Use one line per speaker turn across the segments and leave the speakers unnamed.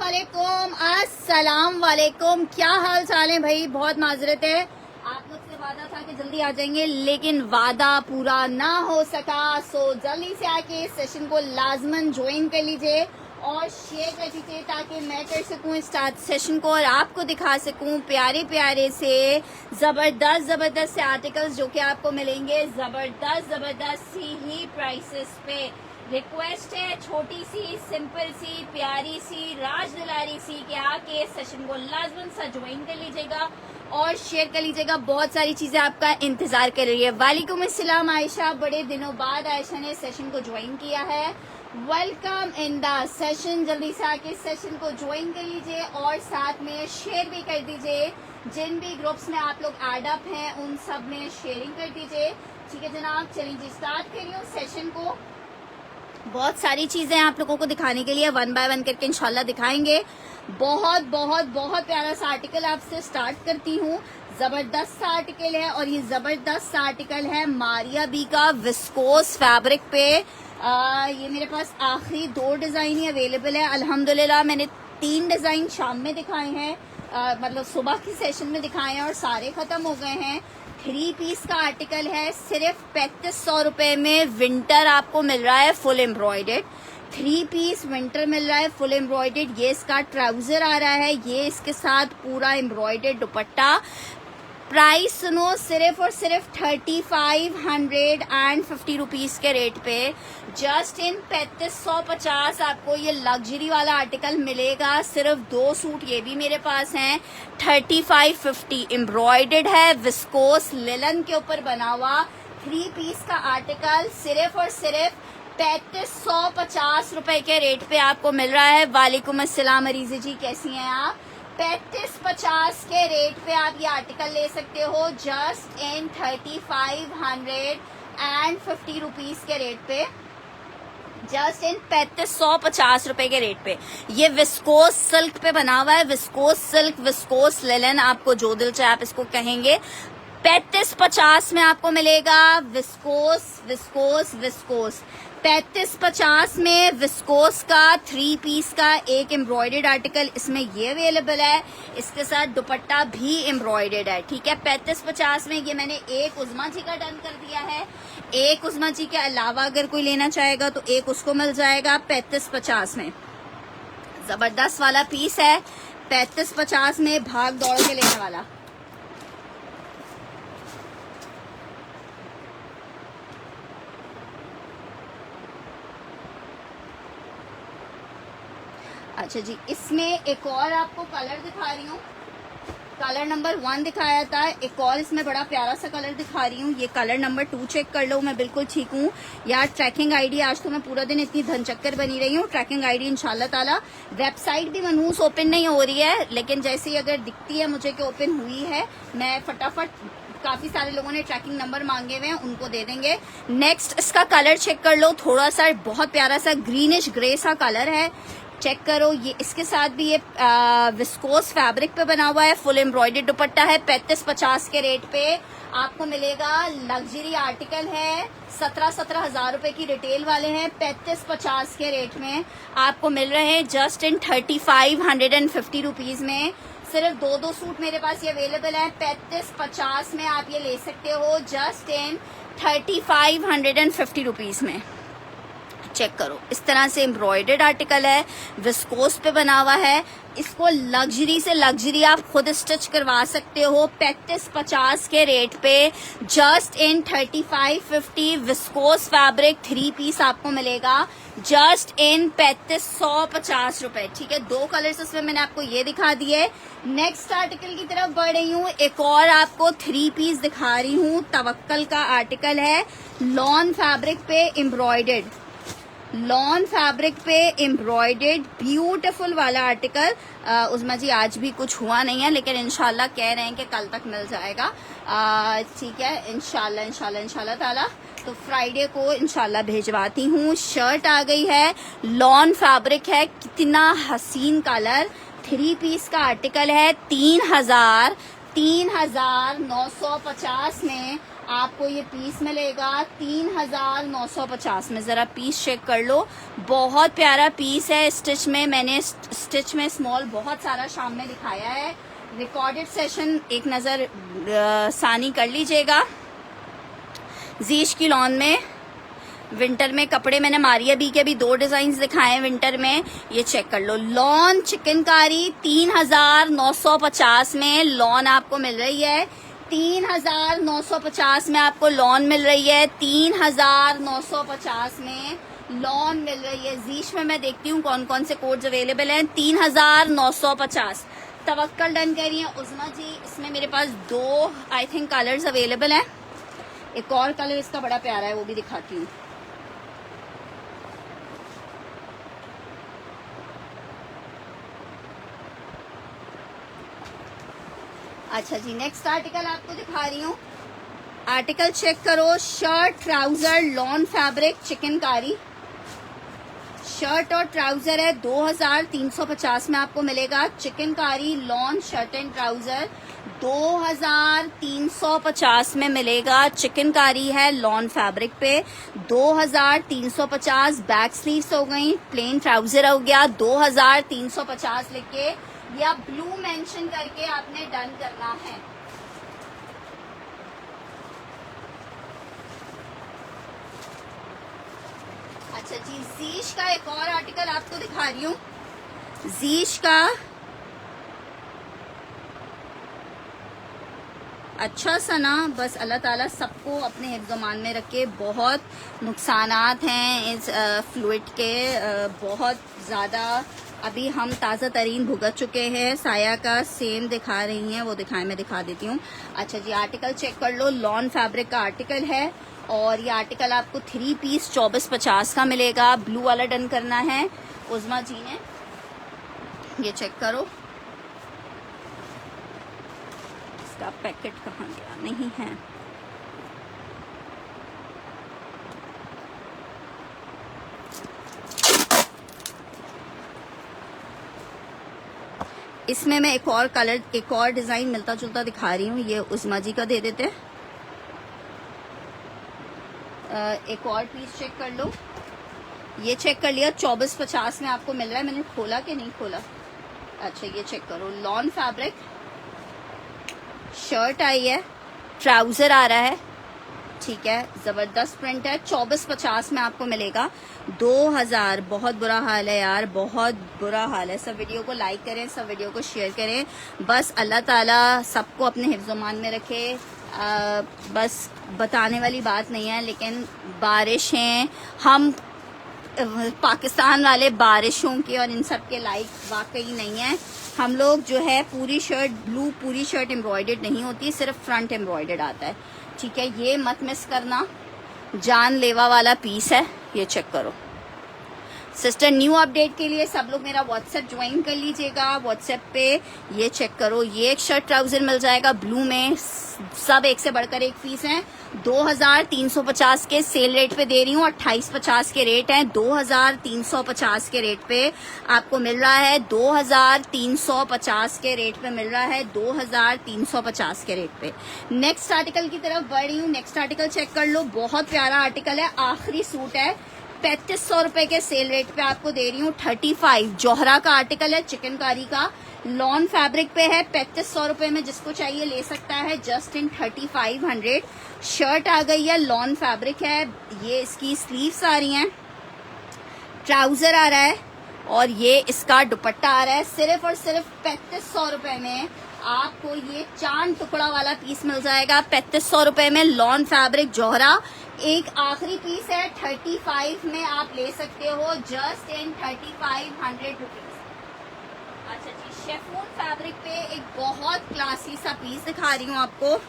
अस्सलाम वालेकुम। क्या हाल चाल है भाई? बहुत माजरत है, आप लोग से वादा था कि जल्दी आ जाएंगे, लेकिन वादा पूरा ना हो सका। सो जल्दी से आके सेशन को लाजमन ज्वाइन कर लीजिए और शेयर कर दीजिए ताकि मैं कर सकूं स्टार्ट सेशन को और आपको दिखा सकूं प्यारे प्यारे से जबरदस्त से आर्टिकल्स जो कि आपको मिलेंगे जबरदस्त सी ही प्राइसेस पे। रिक्वेस्ट है छोटी सी, सिंपल सी, प्यारी सी, राज दुलारी सी कि आके सेशन को लाजमन सा ज्वाइन कर लीजिएगा और शेयर कर लीजिएगा। बहुत सारी चीजें आपका इंतजार कर रही है। वालेकुम अस्सलाम आयशा, बड़े दिनों बाद आयशा ने सेशन को ज्वाइन किया है। Welcome in the session. जल्दी से आके सेशन को ज्वाइन कर लीजिए और साथ में शेयर भी कर दीजिए। जिन भी ग्रुप्स में आप लोग एड अप हैं उन सब में शेयरिंग कर दीजिए। ठीक है जनाब, चलिए जी स्टार्ट करिए सेशन को। बहुत सारी चीजें आप लोगों को दिखाने के लिए वन बाय वन करके इंशाल्लाह दिखाएंगे। बहुत प्यारा सा आर्टिकल आपसे स्टार्ट करती हूँ। जबरदस्त सा आर्टिकल है और ये जबरदस्त सा आर्टिकल है मारिया बी का विस्कोस फैब्रिक पे। ये मेरे पास आखिरी 2 डिजाइन ही अवेलेबल है। अल्हम्दुलिल्लाह मैंने 3 डिजाइन शाम में दिखाए हैं, मतलब सुबह की सेशन में दिखाए हैं और सारे खत्म हो गए हैं। 3 पीस का आर्टिकल है, सिर्फ 3500 रुपए में विंटर आपको मिल रहा है फुल एम्ब्रॉयडेड। 3 पीस विंटर मिल रहा है फुल एम्ब्रॉयडेड। ये इसका ट्राउजर आ रहा है, ये इसके साथ पूरा एम्ब्रॉयडेड दुपट्टा। प्राइस सुनो, सिर्फ और सिर्फ 3550 रुपीज के रेट पे जस्ट इन 3550 आपको ये लग्जरी वाला आर्टिकल मिलेगा। सिर्फ 2 सूट ये भी मेरे पास हैं। 3550 एम्ब्रॉयडेड है, विस्कोस लिलन के ऊपर बना हुआ 3 पीस का आर्टिकल सिर्फ और सिर्फ 3550 रुपए के रेट पे आपको मिल रहा है। वालेकुम अस्सलाम अरीज़ा जी, कैसी हैं आप? 3550 के रेट पे आप ये आर्टिकल ले सकते हो जस्ट इन 3550 रुपीज के रेट पे, जस्ट इन 3550 रुपए के रेट पे। ये विस्कोस सिल्क पे बना हुआ है, विस्कोस सिल्क, विस्कोस लिलन, आपको जो दिल चाहे आप इसको कहेंगे। 3550 में आपको मिलेगा विस्कोस विस्कोस विस्कोस। 3550 में विस्कोस का 3 पीस का एक एम्ब्रॉयडेड आर्टिकल इसमें ये अवेलेबल है। इसके साथ दुपट्टा भी एम्ब्रॉयडेड है। ठीक है, 3550 में ये मैंने एक उज़मा जी का डन कर दिया है। एक उज़मा जी के अलावा अगर कोई लेना चाहेगा तो एक उसको मिल जाएगा 3550 में। जबरदस्त वाला पीस है 3550 में, भाग दौड़ के लेने वाला। अच्छा जी, इसमें एक और आपको कलर दिखा रही हूँ। कलर नंबर 1 दिखाया था, एक और इसमें बड़ा प्यारा सा कलर दिखा रही हूँ। ये कलर नंबर 2 चेक कर लो। मैं बिल्कुल ठीक हूँ यार। ट्रैकिंग आईडी, आज तो मैं पूरा दिन इतनी धनचक्कर बनी रही हूँ। ट्रैकिंग आईडी इंशाल्लाह ताला, वेबसाइट भी मनहूस ओपन नहीं हो रही है, लेकिन जैसे ही अगर दिखती है मुझे कि ओपन हुई है, मैं फटाफट, काफी सारे लोगों ने ट्रैकिंग नंबर मांगे हुए हैं, उनको दे देंगे। नेक्स्ट इसका कलर चेक कर लो। थोड़ा सा बहुत प्यारा सा ग्रीनिश ग्रे सा कलर है, चेक करो। ये इसके साथ भी ये विस्कोस फैब्रिक पे बना हुआ है, फुल एम्ब्रॉयडेड दुपट्टा है। 3550 के रेट पे आपको मिलेगा। लग्जरी आर्टिकल है, 17 हजार रुपए की रिटेल वाले हैं। 3550 के रेट में आपको मिल रहे हैं जस्ट इन 3550 रुपीज में। सिर्फ 2 सूट मेरे पास ये अवेलेबल है। 3550 में आप ये ले सकते हो जस्ट इन 3550 रुपीज में। चेक करो, इस तरह से एम्ब्रॉयडेड आर्टिकल है, विस्कोस पे बना हुआ है। इसको लग्जरी से लग्जरी आप खुद स्टिच करवा सकते हो 3550 के रेट पे just in 3550। Viscose fabric 3 piece आपको मिलेगा जस्ट इन 3550 रुपए। ठीक है, 2 कलर्स इसमें मैंने आपको ये दिखा दिए। नेक्स्ट आर्टिकल की तरफ बढ़ रही हूँ। एक और आपको 3 पीस दिखा रही हूँ। तवक्कल का आर्टिकल है, लॉन फैब्रिक पे एम्ब्रॉयडेड, लॉन फैब्रिक पे एम्ब्रॉयडेड ब्यूटीफुल वाला आर्टिकल। उज़मा जी आज भी कुछ हुआ नहीं है, लेकिन इंशाल्लाह कह रहे हैं कि कल तक मिल जाएगा। ठीक है, इंशाल्लाह ताला तो फ्राइडे को इंशाल्लाह भेजवाती हूँ। शर्ट आ गई है, लॉन फैब्रिक है, कितना हसीन कलर। 3 पीस का आर्टिकल है। 3950 में आपको ये पीस मिलेगा 3950 में। ज़रा पीस चेक कर लो, बहुत प्यारा पीस है। स्टिच में मैंने स्टिच में स्मॉल बहुत सारा शाम में दिखाया है। रिकॉर्डेड सेशन एक नज़र सानी कर लीजिएगा। जीश की लॉन में विंटर में कपड़े मैंने मारिया बी के भी 2 डिजाइन दिखाए हैं विंटर में, ये चेक कर लो। लॉन चिकनकारी 3950 में लॉन आपको मिल रही है। 3950 में आपको लॉन मिल रही है। 3950 में लॉन मिल रही है। जीश में मैं देखती हूँ कौन कौन से कोड्स अवेलेबल हैं। 3950 तवक्कल डन कर रही है उज़मा जी। इसमें मेरे पास 2 आई थिंक कलर्स अवेलेबल हैं। एक और कलर इसका बड़ा प्यारा है, वो भी दिखाती हूँ। अच्छा जी, नेक्स्ट आर्टिकल आपको दिखा रही हूँ। आर्टिकल चेक करो। Shirt trouser lawn fabric chikankari. Shirt और ट्राउजर है 2350 में आपको मिलेगा। Chikankari lawn shirt and trouser 2350 में मिलेगा। चिकनकारी है लॉन फैब्रिक पे 2350। बैक स्लीव्स हो गई, प्लेन ट्राउजर हो गया 2350 लिख के या ब्लू मेंशन करके आपने डन करना है। अच्छा जी, जीश का एक और आर्टिकल आपको दिखा रही हूँ। जीश का अच्छा सा ना, बस अल्लाह ताला सबको अपने हिफ्ज़-ओ-मान में रखे। बहुत नुकसानात हैं इस फ्लूइड के, बहुत ज़्यादा। अभी हम ताज़ा तरीन भुगत चुके हैं। साया का सेम दिखा रही हैं, वो दिखाएं, मैं दिखा देती हूँ। अच्छा जी, आर्टिकल चेक कर लो। लॉन फैब्रिक का आर्टिकल है और ये आर्टिकल आपको 3 पीस 2450 का मिलेगा। ब्लू वाला डन करना है उज़मा जी ने। ये चेक करो, इसका पैकेट कहाँ गया, नहीं है। इसमें मैं एक और कलर, एक और डिजाइन मिलता जुलता दिखा रही हूँ। ये उज़मा जी का दे देते हैं। एक और पीस चेक कर लो। ये चेक कर लिया 2450 में आपको मिल रहा है। मैंने खोला कि नहीं खोला। अच्छा, ये चेक करो। लॉन फैब्रिक शर्ट आई है, ट्राउजर आ रहा है, ठीक है, जबरदस्त प्रिंट है। 2450 में आपको मिलेगा। 2000। बहुत बुरा हाल है यार, बहुत बुरा हाल है। सब वीडियो को लाइक करें, सब वीडियो को शेयर करें। बस अल्लाह ताला सबको अपने हिफ्ज़-ओ-मान में रखे। बस बताने वाली बात नहीं है, लेकिन बारिशें, हम पाकिस्तान वाले बारिशों के और इन सब के लाइक वाकई नहीं है। हम लोग जो है पूरी शर्ट ब्लू, पूरी शर्ट एम्ब्रॉयडर्ड नहीं होती, सिर्फ फ्रंट एम्ब्रॉयडर्ड आता है, ठीक है। ये मत मिस करना, जानलेवा वाला पीस है। ये चेक करो सिस्टर। न्यू अपडेट के लिए सब लोग मेरा व्हाट्सएप ज्वाइन कर लीजिएगा। व्हाट्सएप पे ये चेक करो। ये एक शर्ट ट्राउजर मिल जाएगा ब्लू में, सब एक से बढ़कर एक पीस हैं। 2350 के सेल रेट पे दे रही हूँ। 2850 के रेट हैं। 2350 के रेट पे आपको मिल रहा है। 2350 के रेट पे मिल रहा है। 2350 के रेट पे। नेक्स्ट आर्टिकल की तरफ बढ़ रही हूँ। नेक्स्ट आर्टिकल चेक कर लो। बहुत प्यारा आर्टिकल है, आखिरी सूट है। 3500 रुपए के सेल रेट पे आपको दे रही हूँ। 35 जोहरा का आर्टिकल है, चिकनकारी का, लॉन फैब्रिक पे है। 3500 रुपए में जिसको चाहिए ले सकता है, जस्ट इन 3500। शर्ट आ गई है, लॉन फैब्रिक है। ये इसकी स्लीव्स आ रही हैं, ट्राउजर आ रहा है और ये इसका दुपट्टा आ रहा है। सिर्फ और सिर्फ 3500 रुपए में आपको ये चांद टुकड़ा वाला पीस मिल जाएगा। 3500 रुपए में लॉन फैब्रिक जोहरा। एक आखिरी पीस है 35 में आप ले सकते हो, जस्ट इन 3500 रुपीज। अच्छा जी, शेफून फैब्रिक पे एक बहुत क्लासी सा पीस दिखा रही हूँ आपको।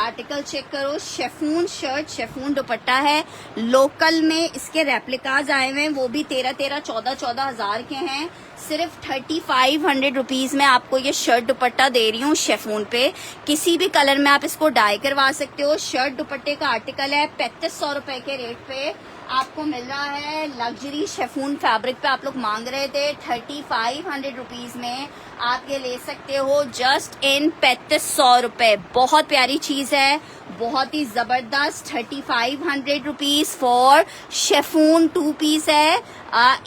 आर्टिकल चेक करो। शेफून शर्ट, शेफून दुपट्टा है। लोकल में इसके रेप्लिकाज आए हुए हैं, वो भी 13-13, 14-14 हजार के हैं। सिर्फ 3500 रुपीज में आपको ये शर्ट दुपट्टा दे रही हूँ शेफून पे। किसी भी कलर में आप इसको डाई करवा सकते हो। शर्ट दुपट्टे का आर्टिकल है, 3500 रुपए के रेट पे आपको मिल रहा है। लग्जरी शेफून फैब्रिक पे आप लोग मांग रहे थे, 3500 रुपीज में आप ये ले सकते हो जस्ट इन 3500 रुपए। बहुत प्यारी चीज है, बहुत ही जबरदस्त। 3500 रुपीज फॉर शेफून 2 पीस है,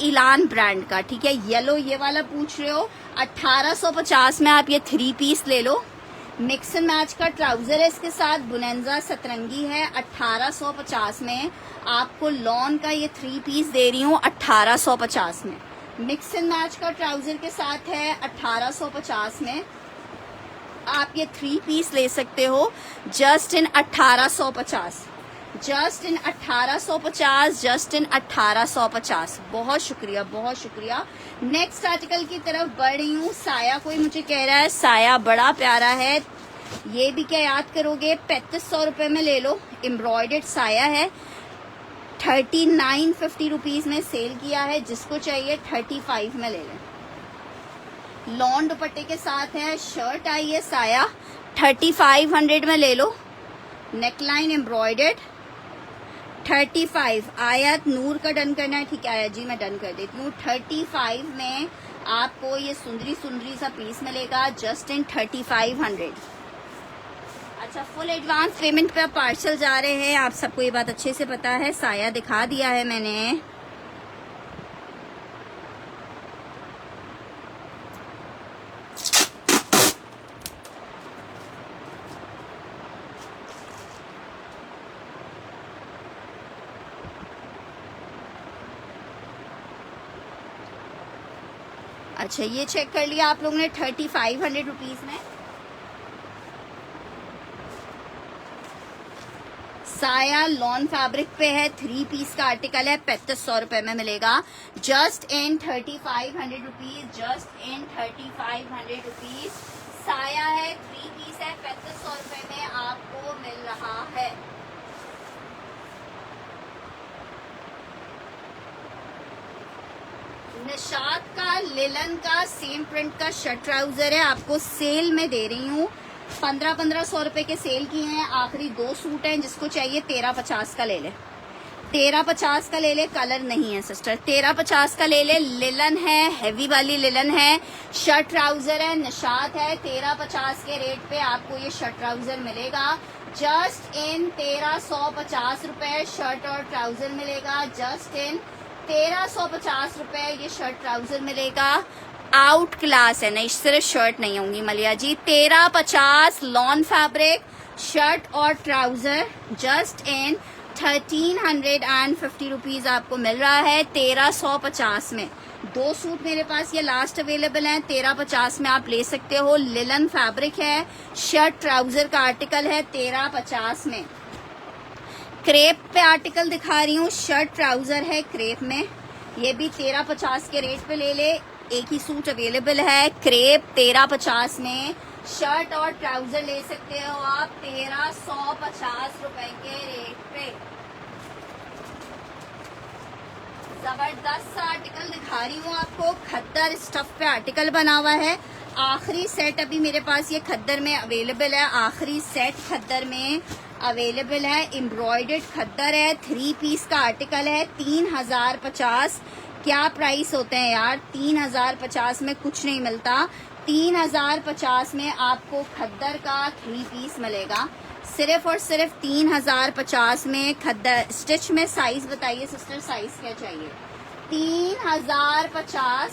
इलान ब्रांड का, ठीक है। येलो ये वाला पूछ रहे हो, 1850 में आप ये 3 पीस ले लो। मिक्स एंड मैच का ट्राउजर है इसके साथ, बुनेंजा सतरंगी है, 1850 में आपको लॉन का ये 3 पीस दे रही हूँ 1850 में। मिक्स एंड मैच का ट्राउजर के साथ है 1850 में आप ये 3 पीस ले सकते हो just in 1850, just in 1850, just in 1850। बहुत शुक्रिया, बहुत शुक्रिया। नेक्स्ट आर्टिकल की तरफ बढ़ रही हूँ। साया कोई मुझे कह रहा है साया बड़ा प्यारा है, ये भी क्या याद करोगे, 3500 रुपए में ले लो। एम्ब्रॉयडर्ड साया है, 3950 रुपीज में सेल किया है, जिसको चाहिए 35 में ले लें। लॉन दुपट्टे के साथ है, शर्ट आई है साया, 3500 में ले लो। Neckline embroidered, 35। आयत नूर का डन करना है, ठीक है आयत जी मैं डन कर देती हूँ। 35 में आपको ये सुंदरी सुंदरी सा पीस मिलेगा जस्ट इन 3500। अच्छा, फुल एडवांस पेमेंट पे पार्सल जा रहे हैं, आप सबको ये बात अच्छे से पता है। साया दिखा दिया है मैंने। अच्छा, ये चेक कर लिया आप लोगों ने 3500 रुपीज में। साया लॉन फैब्रिक पे है, 3 पीस का आर्टिकल है, 3500 रुपए में मिलेगा just in 3500 rupees, just in 3500 rupees. साया है, 3 पीस है, 3500 रुपए में आपको मिल रहा है। निशात का लिलन का सेम प्रिंट का शर्ट ट्राउजर है, आपको सेल में दे रही हूँ। 1500 रुपए के सेल किए हैं, आखिरी 2 सूट हैं, जिसको चाहिए 1350 का ले ले, 1350 का ले ले। कलर नहीं है सिस्टर, 1350 का ले ले। लिलन है, हैवी वाली लिलन है, शर्ट ट्राउजर है, निशात है। 1350 के रेट पे आपको ये शर्ट ट्राउजर मिलेगा जस्ट इन 1350 रुपए। शर्ट और ट्राउजर मिलेगा जस्ट इन 1350 रुपए, ये शर्ट ट्राउजर मिलेगा। आउट क्लास है, नहीं सिर्फ शर्ट नहीं होंगी मलिया जी। 1350 लॉन फैब्रिक शर्ट और ट्राउजर जस्ट इन 1350 रुपीज आपको मिल रहा है 1350 में। 2 सूट मेरे पास ये लास्ट अवेलेबल हैं, 1350 में आप ले सकते हो। लिलन फैब्रिक है, शर्ट ट्राउजर का आर्टिकल है 1350 में। क्रेप पे आर्टिकल दिखा रही हूँ, शर्ट ट्राउजर है क्रेप में, ये भी 1350 के रेट पे ले ले। एक ही सूट अवेलेबल है क्रेप 1350 में। शर्ट और ट्राउजर ले सकते हो आप 1350 रुपए के रेट पे। जबरदस्त सा आर्टिकल दिखा रही हूँ आपको, खद्दर स्टफ पे आर्टिकल बना हुआ है। आखिरी सेट अभी मेरे पास ये खद्दर में अवेलेबल है, आखिरी सेट खद्दर में अवेलेबल है। एम्ब्रॉयडर्ड खद्दर है, 3 पीस का आर्टिकल है, 3050। क्या प्राइस होते हैं यार, 3050 में कुछ नहीं मिलता। 3050 में आपको खद्दर का 3 पीस मिलेगा, सिर्फ और सिर्फ 3050 में खद्दर। स्टिच में साइज बताइए सिस्टर, साइज क्या चाहिए? 3050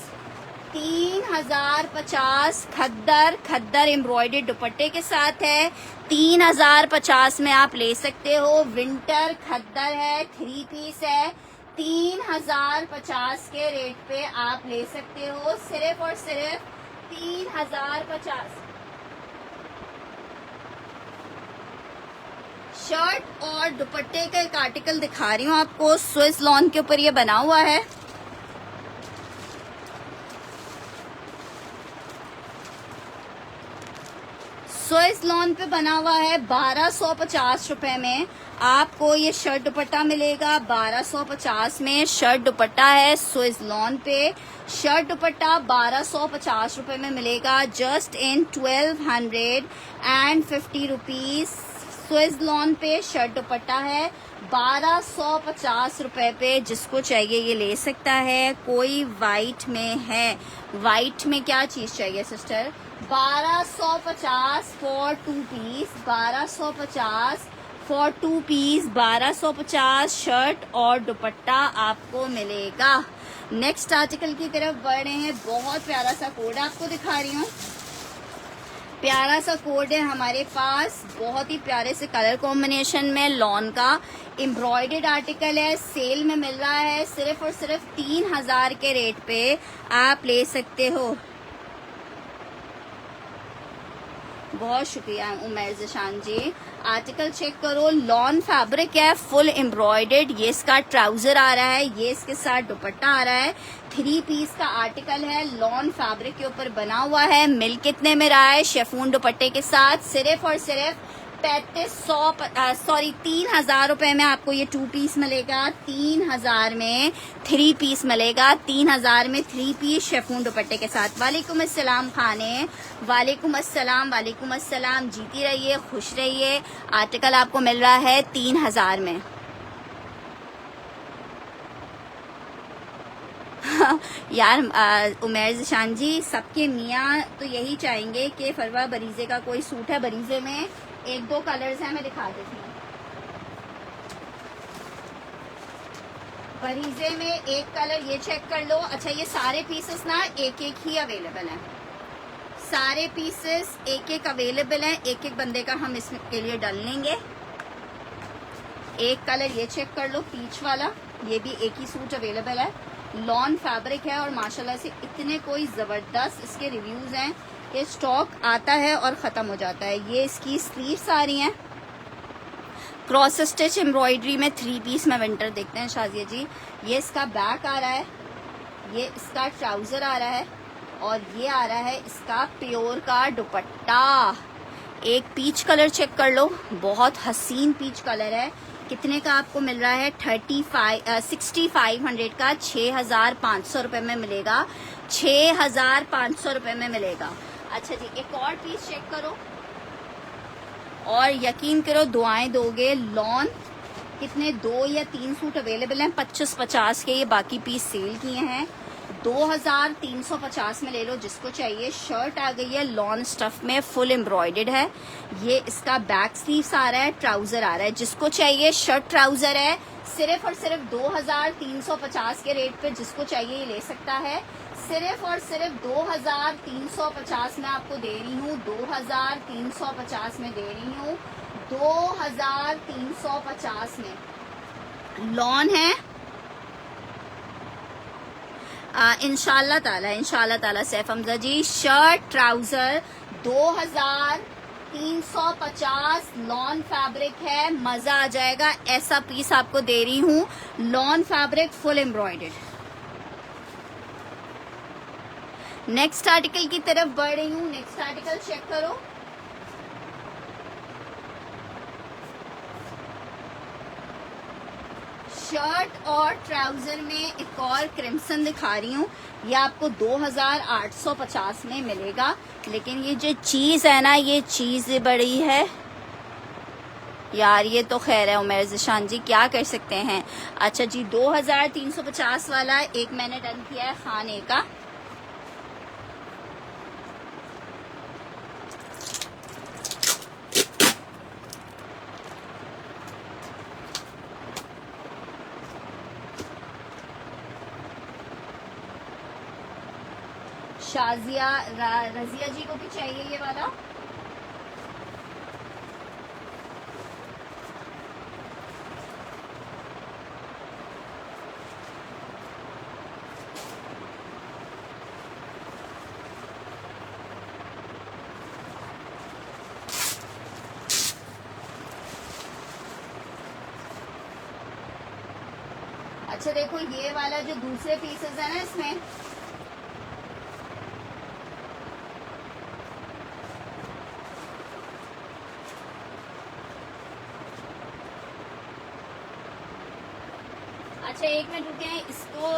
खद्दर एम्ब्रॉयडर्ड दुपट्टे के साथ है, 3050 में आप ले सकते हो। विंटर खद्दर है, 3 पीस है, 3050 के रेट पे आप ले सकते हो, सिर्फ और सिर्फ 3050। शर्ट और दुपट्टे का एक आर्टिकल दिखा रही हूँ आपको, स्विस लॉन के ऊपर ये बना हुआ है। स्विस लॉन पे बना हुआ है 1250 रुपए में आपको ये शर्ट दुपट्टा मिलेगा 1250 में। शर्ट दुपट्टा है स्विस लॉन पे। शर्ट दुपट्टा 1250 रुपए में मिलेगा, just in 1250 rupees. Swiss lawn पे शर्ट दुपट्टा है 1250 रुपए पे। जिसको चाहिए ये ले सकता है। कोई वाइट में है, वाइट में क्या चीज चाहिए sister? 1250 for 2 piece, 1250 for 2 piece, 1250 shirt और दुपट्टा आपको मिलेगा। नेक्स्ट आर्टिकल की तरफ बढ़ रहे हैं। बहुत प्यारा सा कोड आपको दिखा रही हूँ। प्यारा सा कोड है हमारे पास, बहुत ही प्यारे से कलर कॉम्बिनेशन में लॉन का एम्ब्रॉयडर्ड आर्टिकल है। सेल में मिल रहा है सिर्फ और सिर्फ 3000 के रेट पे आप ले सकते हो। बहुत शुक्रिया उमर ज़िशान जी। आर्टिकल चेक करो, लॉन फैब्रिक है, फुल एम्ब्रॉयडर्ड। ये इसका ट्राउजर आ रहा है, ये इसके साथ दुपट्टा आ रहा है। 3 पीस का आर्टिकल है, लॉन फैब्रिक के ऊपर बना हुआ है। मिल कितने में रहा है? शेफून दुपट्टे के साथ सिर्फ और सिर्फ 3000 रुपए में आपको ये 2 पीस मिलेगा। 3000 में 3 पीस मिलेगा। 3000 में 3 पीस शेफून दुपट्टे के साथ। वालेकुम अस्सलाम खाने, वालेकुम अस्सलाम, वालेकुम अस्सलाम। जीती रहिए, खुश रहिए। आर्टिकल आपको मिल रहा है 3000 में। यार उमर ज़िशान जी, सबके मियाँ तो यही चाहेंगे कि फरवा बरीजे का कोई सूट है। बरीजे में 1-2 कलर्स हैं, मैं दिखा देती हूँ। बरीजे में एक कलर ये चेक कर लो। अच्छा, ये सारे पीसेस ना एक एक ही अवेलेबल हैं। सारे पीसेस एक एक अवेलेबल हैं। एक एक बंदे का हम इसके लिए डाल लेंगे। एक कलर ये चेक कर लो, पीच वाला, ये भी एक ही सूट अवेलेबल है। लॉन फैब्रिक है और माशाल्लाह से इतने कोई ज़बरदस्त इसके रिव्यूज़ हैं कि स्टॉक आता है और ख़त्म हो जाता है। ये इसकी स्लीव्स आ रही हैं, क्रॉस स्टिच एम्ब्रॉयडरी में 3 पीस में विंटर देखते हैं शाजिया जी। ये इसका बैक आ रहा है, ये इसका ट्राउज़र आ रहा है और ये आ रहा है इसका प्योर का दुपट्टा। एक पीच कलर चेक कर लो, बहुत हसीन पीच कलर है। कितने का आपको मिल रहा है? 6500 का 6500 रुपए में मिलेगा। 6500 रुपए में मिलेगा। अच्छा जी, एक और पीस चेक करो और यकीन करो दुआएं दोगे। लॉन कितने 2 या 3 सूट अवेलेबल हैं 25-50 के। ये बाकी पीस सेल किए हैं। 2350 में ले लो जिसको चाहिए। शर्ट आ गई है लॉन स्टफ में, फुल एम्ब्रॉयडर्ड है। ये इसका बैक स्लीव्स आ रहा है, ट्राउजर आ रहा है। जिसको चाहिए शर्ट ट्राउजर है, सिर्फ और सिर्फ 2350 के रेट पे जिसको चाहिए ये ले सकता है। सिर्फ और सिर्फ 2350 में आपको दे रही हूँ। 2350 में दे रही हूँ। 2350 में लॉन है। इंशाल्लाह ताला सैफ हमजा जी, शर्ट ट्राउजर 2350 लॉन फैब्रिक है। मजा आ जाएगा। ऐसा पीस आपको दे रही हूँ, lawn fabric full embroidered. Next article की तरफ बढ़ रही हूँ। नेक्स्ट आर्टिकल चेक करो। शर्ट और ट्राउजर में एक और क्रिम्सन दिखा रही हूँ। ये आपको 2850 में मिलेगा। लेकिन ये जो चीज है ना, ये चीज बड़ी है यार। ये तो खैर है उमर ज़िशान जी, क्या कर सकते हैं। अच्छा जी, 2350 वाला एक मैंने डन किया है खाने का। शाजिया रजिया जी को भी चाहिए ये वाला। अच्छा देखो, ये वाला जो दूसरे पीसेस है ना इसमें, अच्छा 1 मिनट रुके हैं, इसको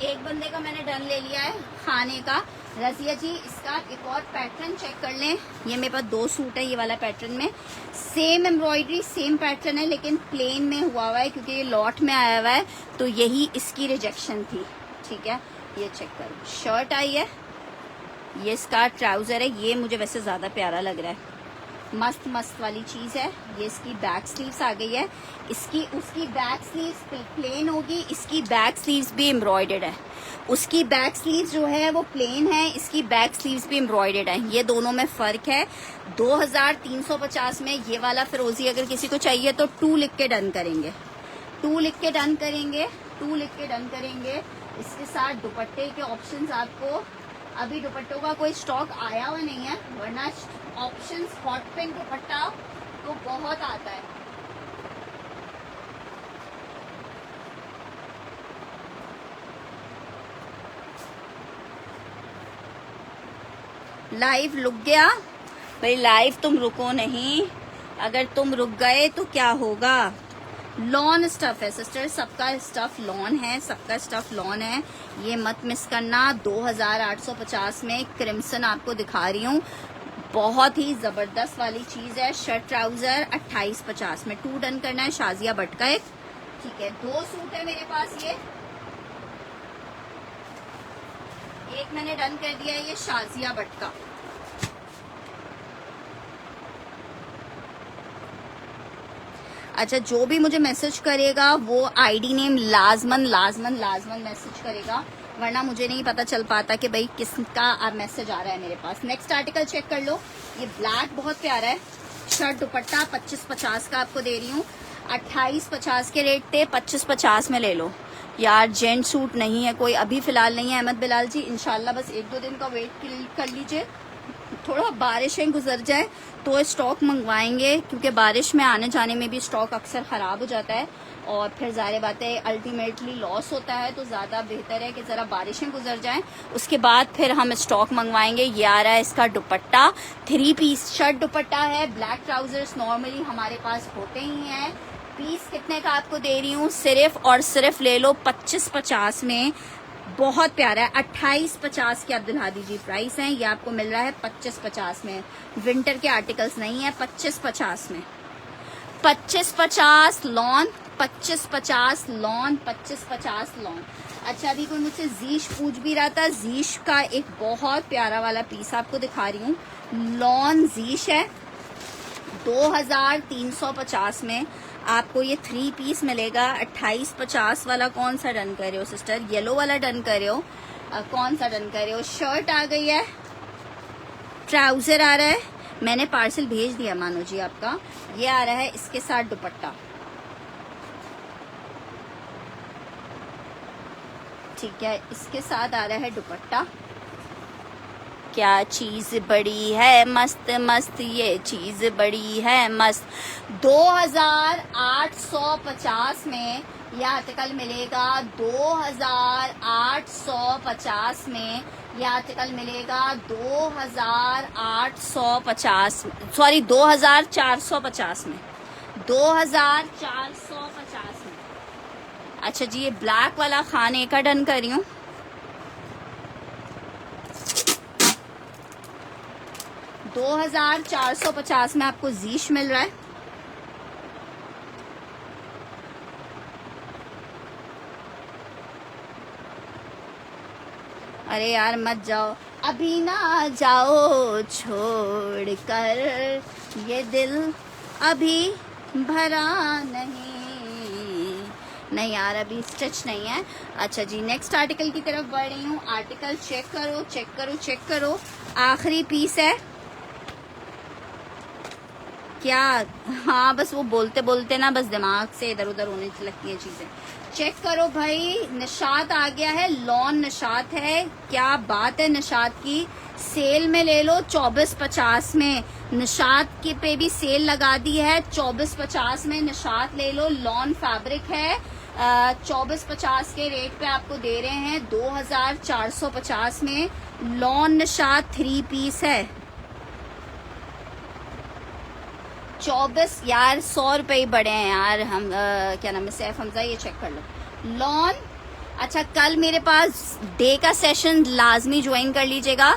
एक बंदे का मैंने डन ले लिया है खाने का। रजिया जी इसका एक और पैटर्न चेक कर लें। ये मेरे पास 2 सूट है ये वाला पैटर्न में, सेम एम्ब्रॉयडरी सेम पैटर्न है लेकिन प्लेन में हुआ हुआ है क्योंकि ये लॉट में आया हुआ है, तो यही इसकी रिजेक्शन थी। ठीक है, ये चेक करो, शर्ट आई है, ये इसका ट्राउजर है, ये मुझे वैसे ज्यादा प्यारा लग रहा है, मस्त मस्त वाली चीज है। ये इसकी बैक स्लीव्स आ गई है, उसकी बैक स्लीव्स प्लेन होगी, इसकी बैक स्लीव्स भी एम्ब्रॉयडर्ड है। उसकी बैक स्लीव्स जो है वो प्लेन है, इसकी बैक स्लीव्स भी एम्ब्रॉयडर्ड है। ये दोनों में फर्क है। 2350 में ये वाला फिरोजी अगर किसी को चाहिए तो 2 लिख के डन करेंगे, 2 लिख के डन करेंगे, 2 लिख के डन करेंगे। इसके साथ दुपट्टे के ऑप्शंस आपको, अभी दुपट्टों का कोई स्टॉक आया हुआ नहीं है, वरना ऑप्शंस हॉट पिंक दुपट्टा तो बहुत आता है। लाइव रुक गया भाई, लाइव तुम रुको नहीं, अगर तुम रुक गए तो क्या होगा। लॉन स्टफ है सिस्टर, सबका स्टफ लॉन है, सबका स्टफ लॉन है, ये मत मिस करना। 2850 में क्रिम्सन आपको दिखा रही हूँ, बहुत ही जबरदस्त वाली चीज है। शर्ट ट्राउजर 2850 में 2 डन करना है। शाजिया भट्ट का एक, ठीक है, 2 सूट है मेरे पास, ये एक मैंने डन कर दिया है, ये शाजिया भट्ट का। अच्छा, जो भी मुझे मैसेज करेगा वो आईडी नेम लाजमन मैसेज करेगा, वरना मुझे नहीं पता चल पाता कि भाई किसका मैसेज आ रहा है मेरे पास। नेक्स्ट आर्टिकल चेक कर लो, ये ब्लैक बहुत प्यारा है, शर्ट दुपट्टा 2550 का आपको दे रही हूँ। 2850 के रेट थे, 2550 में ले लो यार। जेंट सूट नहीं है कोई अभी फिलहाल नहीं है अहमद बिलाल जी, इंशाल्लाह बस 1-2 दिन का वेट कर लीजिए, थोड़ा बारिशें गुजर जाए तो स्टॉक मंगवाएंगे, क्योंकि बारिश में आने जाने में भी स्टॉक अक्सर ख़राब हो जाता है और फिर ज़ाहिर बात है अल्टीमेटली लॉस होता है। तो ज़्यादा बेहतर है कि ज़रा बारिशें गुजर जाएं, उसके बाद फिर हम स्टॉक मंगवाएंगे। ये आ रहा है इसका दुपट्टा, 3 पीस शर्ट दुपट्टा है, ब्लैक ट्राउजर्स नॉर्मली हमारे पास होते ही हैं। पीस कितने का आपको दे रही हूँ, सिर्फ और सिर्फ ले लो 2550 में, बहुत प्यारा है। 2850 के अब्दुल हादी जी प्राइस हैं, ये आपको मिल रहा है 2550 में। विंटर के आर्टिकल्स नहीं है, 2550 में, 2550 लॉन, 2550 लॉन, 2550 लॉन। अच्छा, अभी कोई मुझसे जीश पूछ भी रहा था, जीश का एक बहुत प्यारा वाला पीस आपको दिखा रही हूँ, लॉन जीश है, 2350 में आपको ये 3 पीस मिलेगा। 2850 वाला कौन सा डन कर रहे हो सिस्टर, येलो वाला डन कर रहे हो, कौन सा डन कर रहे हो। शर्ट आ गई है, ट्राउजर आ रहा है, मैंने पार्सल भेज दिया मानो जी आपका, ये आ रहा है इसके साथ दुपट्टा, ठीक है, इसके साथ आ रहा है दुपट्टा। क्या चीज बड़ी है मस्त मस्त, ये चीज बड़ी है मस्त। 2850 में यह आर्टिकल मिलेगा, 2850 में यह आर्टिकल मिलेगा, 2850, सॉरी 2450 में, 2450 में। अच्छा जी, ये ब्लैक वाला खाने का डन कर रही हूँ, 2450 में आपको जीश मिल रहा है। अरे यार मत जाओ, अभी ना जाओ छोड़ कर, ये दिल अभी भरा नहीं यार, अभी स्टिच नहीं है। अच्छा जी, नेक्स्ट आर्टिकल की तरफ बढ़ रही हूँ। आर्टिकल चेक करो, चेक करो, चेक करो, आखिरी पीस है क्या। हाँ, बस वो बोलते बोलते ना बस दिमाग से इधर उधर होने लगती है चीजें। चेक करो भाई, निशात आ गया है, लॉन निशात है, क्या बात है निशात की। सेल में ले लो 2450 में, निशात के पे भी सेल लगा दी है, 2450 में निशात ले लो। लॉन फैब्रिक है, 2450 के रेट पे आपको दे रहे हैं 2450 में। लॉन निशात 3 पीस है, 24 यार 100 रुपये ही बढ़े हैं यार। हम क्या नाम है, सैफ हमजा, ये चेक कर लो। लॉन, अच्छा कल मेरे पास डे का सेशन लाजमी ज्वाइन कर लीजिएगा।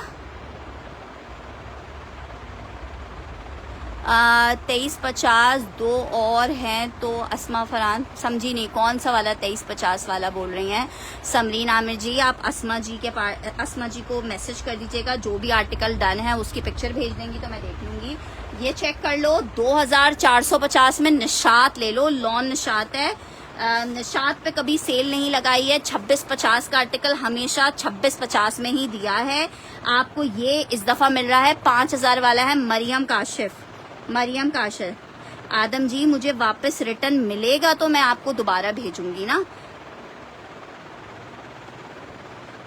2350 दो और हैं तो अस्मा फरहान, समझी नहीं कौन सा वाला 2350 वाला बोल रही हैं। समरीन आमिर जी, आप अस्मा जी को मैसेज कर दीजिएगा, जो भी आर्टिकल डन है उसकी पिक्चर भेज देंगी तो मैं देख लूंगी। ये चेक कर लो, 2450 में निशात ले लो। लॉन निशात है, निशात पे कभी सेल नहीं लगाई है। 2650 का आर्टिकल हमेशा 2650 में ही दिया है आपको। ये इस दफा मिल रहा है 5000 वाला है। मरियम काशिफ, आदम जी मुझे वापस रिटर्न मिलेगा तो मैं आपको दोबारा भेजूंगी ना।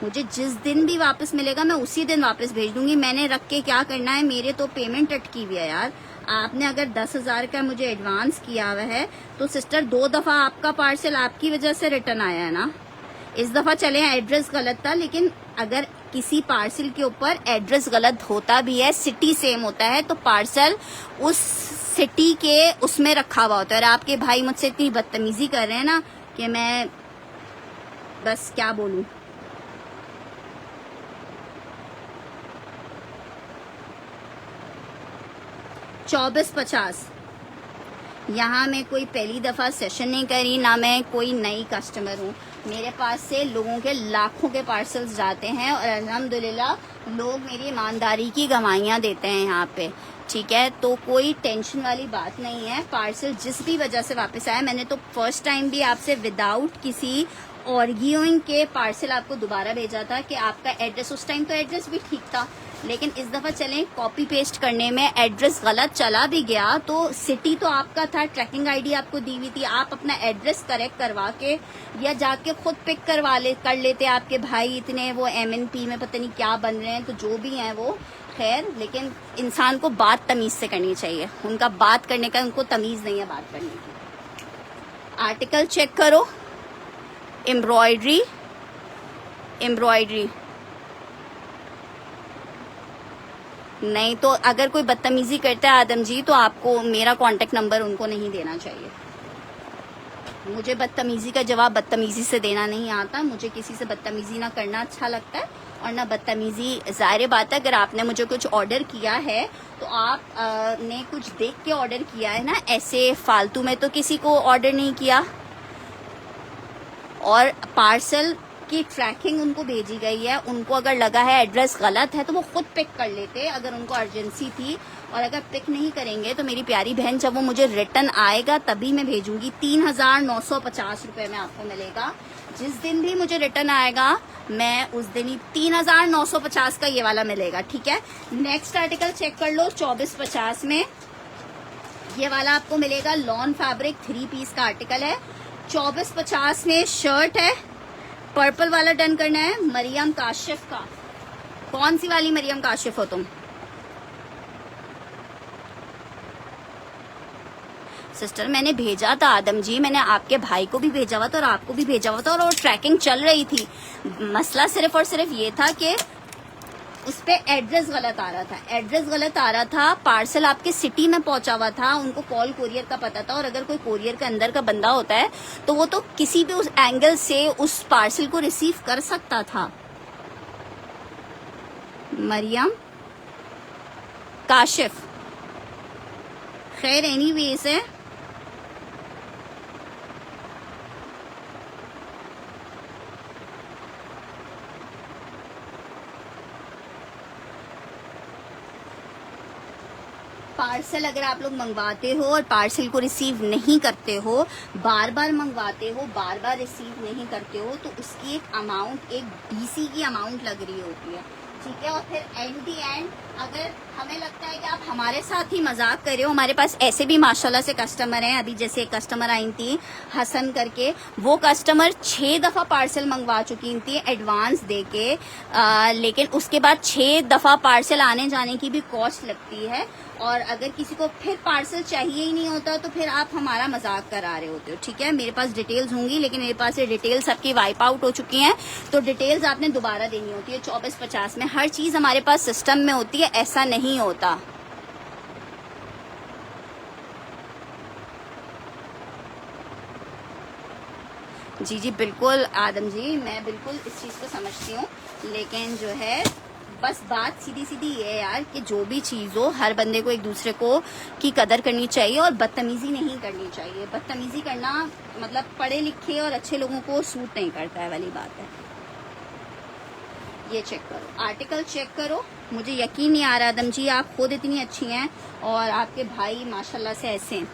मुझे जिस दिन भी वापस मिलेगा मैं उसी दिन वापस भेज दूंगी। मैंने रख के क्या करना है, मेरे तो पेमेंट अटकी हुई है यार। आपने अगर 10,000 का मुझे एडवांस किया हुआ है तो सिस्टर 2 दफा आपका पार्सल आपकी वजह से रिटर्न आया है ना। इस दफा चले एड्रेस गलत था, लेकिन अगर किसी पार्सल के ऊपर एड्रेस गलत होता भी है, सिटी सेम होता है, तो पार्सल उस सिटी के उसमें रखा हुआ होता है। और आपके भाई मुझसे इतनी बदतमीजी कर रहे हैं ना कि मैं बस क्या बोलूं। $24.50। यहाँ मैं कोई पहली दफा सेशन नहीं करी, ना मैं कोई नई कस्टमर हूँ। मेरे पास से लोगों के लाखों के पार्सल्स जाते हैं और अल्हम्दुलिल्लाह लोग मेरी ईमानदारी की गवाहियाँ देते हैं यहाँ पे, ठीक है। तो कोई टेंशन वाली बात नहीं है। पार्सल जिस भी वजह से वापस आया, मैंने तो फर्स्ट टाइम भी आपसे विदाउट किसी ऑर्गियोइंग के पार्सल आपको दोबारा भेजा था कि आपका एड्रेस, उस टाइम तो एड्रेस भी ठीक था, लेकिन इस दफा चलें कॉपी पेस्ट करने में एड्रेस गलत चला भी गया तो सिटी तो आपका था, ट्रैकिंग आईडी आपको दी हुई थी। आप अपना एड्रेस करेक्ट करवा के या जाके खुद पिक कर लेते। आपके भाई इतने वो MNP में पता नहीं क्या बन रहे हैं, तो जो भी हैं वो खैर, लेकिन इंसान को बात तमीज से करनी चाहिए। उनका बात करने का उनको तमीज नहीं है बात करने की। आर्टिकल चेक करो, एम्ब्रॉयडरी नहीं तो अगर कोई बदतमीजी करता है आदम जी तो आपको मेरा कांटेक्ट नंबर उनको नहीं देना चाहिए। मुझे बदतमीजी का जवाब बदतमीजी से देना नहीं आता। मुझे किसी से बदतमीजी ना करना अच्छा लगता है और ना बदतमीजी। जाहिर बात है अगर आपने मुझे कुछ ऑर्डर किया है तो आप ने कुछ देख के ऑर्डर किया है ना, ऐसे फालतू में तो किसी को ऑर्डर नहीं किया। और पार्सल की ट्रैकिंग उनको भेजी गई है, उनको अगर लगा है एड्रेस गलत है तो वो खुद पिक कर लेते अगर उनको अर्जेंसी थी। और अगर पिक नहीं करेंगे तो मेरी प्यारी बहन जब वो मुझे रिटर्न आएगा तभी मैं भेजूंगी। 3,950 रुपये में आपको मिलेगा। जिस दिन भी मुझे रिटर्न आएगा मैं उस दिन ही 3,950 का ये वाला मिलेगा, ठीक है। नेक्स्ट आर्टिकल चेक कर लो, 2450 में ये वाला आपको मिलेगा। लॉन फैब्रिक 3 पीस का आर्टिकल है। 2450 में शर्ट है, पर्पल वाला डन करना है। मरियम काशिफ का, कौन सी वाली मरियम काशिफ हो तुम? सिस्टर मैंने भेजा था आदम जी, मैंने आपके भाई को भी भेजा हुआ था और आपको भी भेजा हुआ था और ट्रैकिंग चल रही थी। मसला सिर्फ और सिर्फ ये था कि उस पे एड्रेस गलत आ रहा था। पार्सल आपके सिटी में पहुंचा हुआ था, उनको कॉल कोरियर का पता था। और अगर कोई कोरियर के अंदर का बंदा होता है तो वो तो किसी भी उस एंगल से उस पार्सल को रिसीव कर सकता था। मरियम काशिफ, खैर एनीवेज है। पार्सल अगर आप लोग मंगवाते हो और पार्सल को रिसीव नहीं करते हो, बार बार मंगवाते हो, बार बार रिसीव नहीं करते हो, तो उसकी एक अमाउंट, एक BC की अमाउंट लग रही होती है, ठीक है। और फिर एंड अगर हमें लगता है कि आप हमारे साथ ही मजाक कर रहे हो, हमारे पास ऐसे भी माशाल्लाह से कस्टमर हैं। अभी जैसे एक कस्टमर आई थी हसन करके, वो कस्टमर 6 दफा पार्सल मंगवा चुकी थी एडवांस दे के, लेकिन उसके बाद 6 दफा पार्सल आने जाने की भी कॉस्ट लगती है। और अगर किसी को फिर पार्सल चाहिए ही नहीं होता तो फिर आप हमारा मजाक करा रहे होते हो, ठीक है। मेरे पास डिटेल्स होंगी, लेकिन मेरे पास ये डिटेल्स सबकी वाइप आउट हो चुकी हैं, तो डिटेल्स आपने दोबारा देनी होती है। 2450 में हर चीज हमारे पास सिस्टम में होती है, ऐसा नहीं होता। जी जी बिल्कुल आदम जी, मैं बिल्कुल इस चीज़ को समझती हूँ, लेकिन जो है बस बात सीधी सीधी ये है यार कि जो भी चीज़ हो हर बंदे को एक दूसरे को की कदर करनी चाहिए और बदतमीजी नहीं करनी चाहिए। बदतमीजी करना मतलब पढ़े लिखे और अच्छे लोगों को सूट नहीं करता है वाली बात है। ये चेक करो, आर्टिकल चेक करो। मुझे यकीन नहीं आ रहा आदम जी, आप खुद इतनी अच्छी हैं और आपके भाई माशाल्लाह से ऐसे हैं।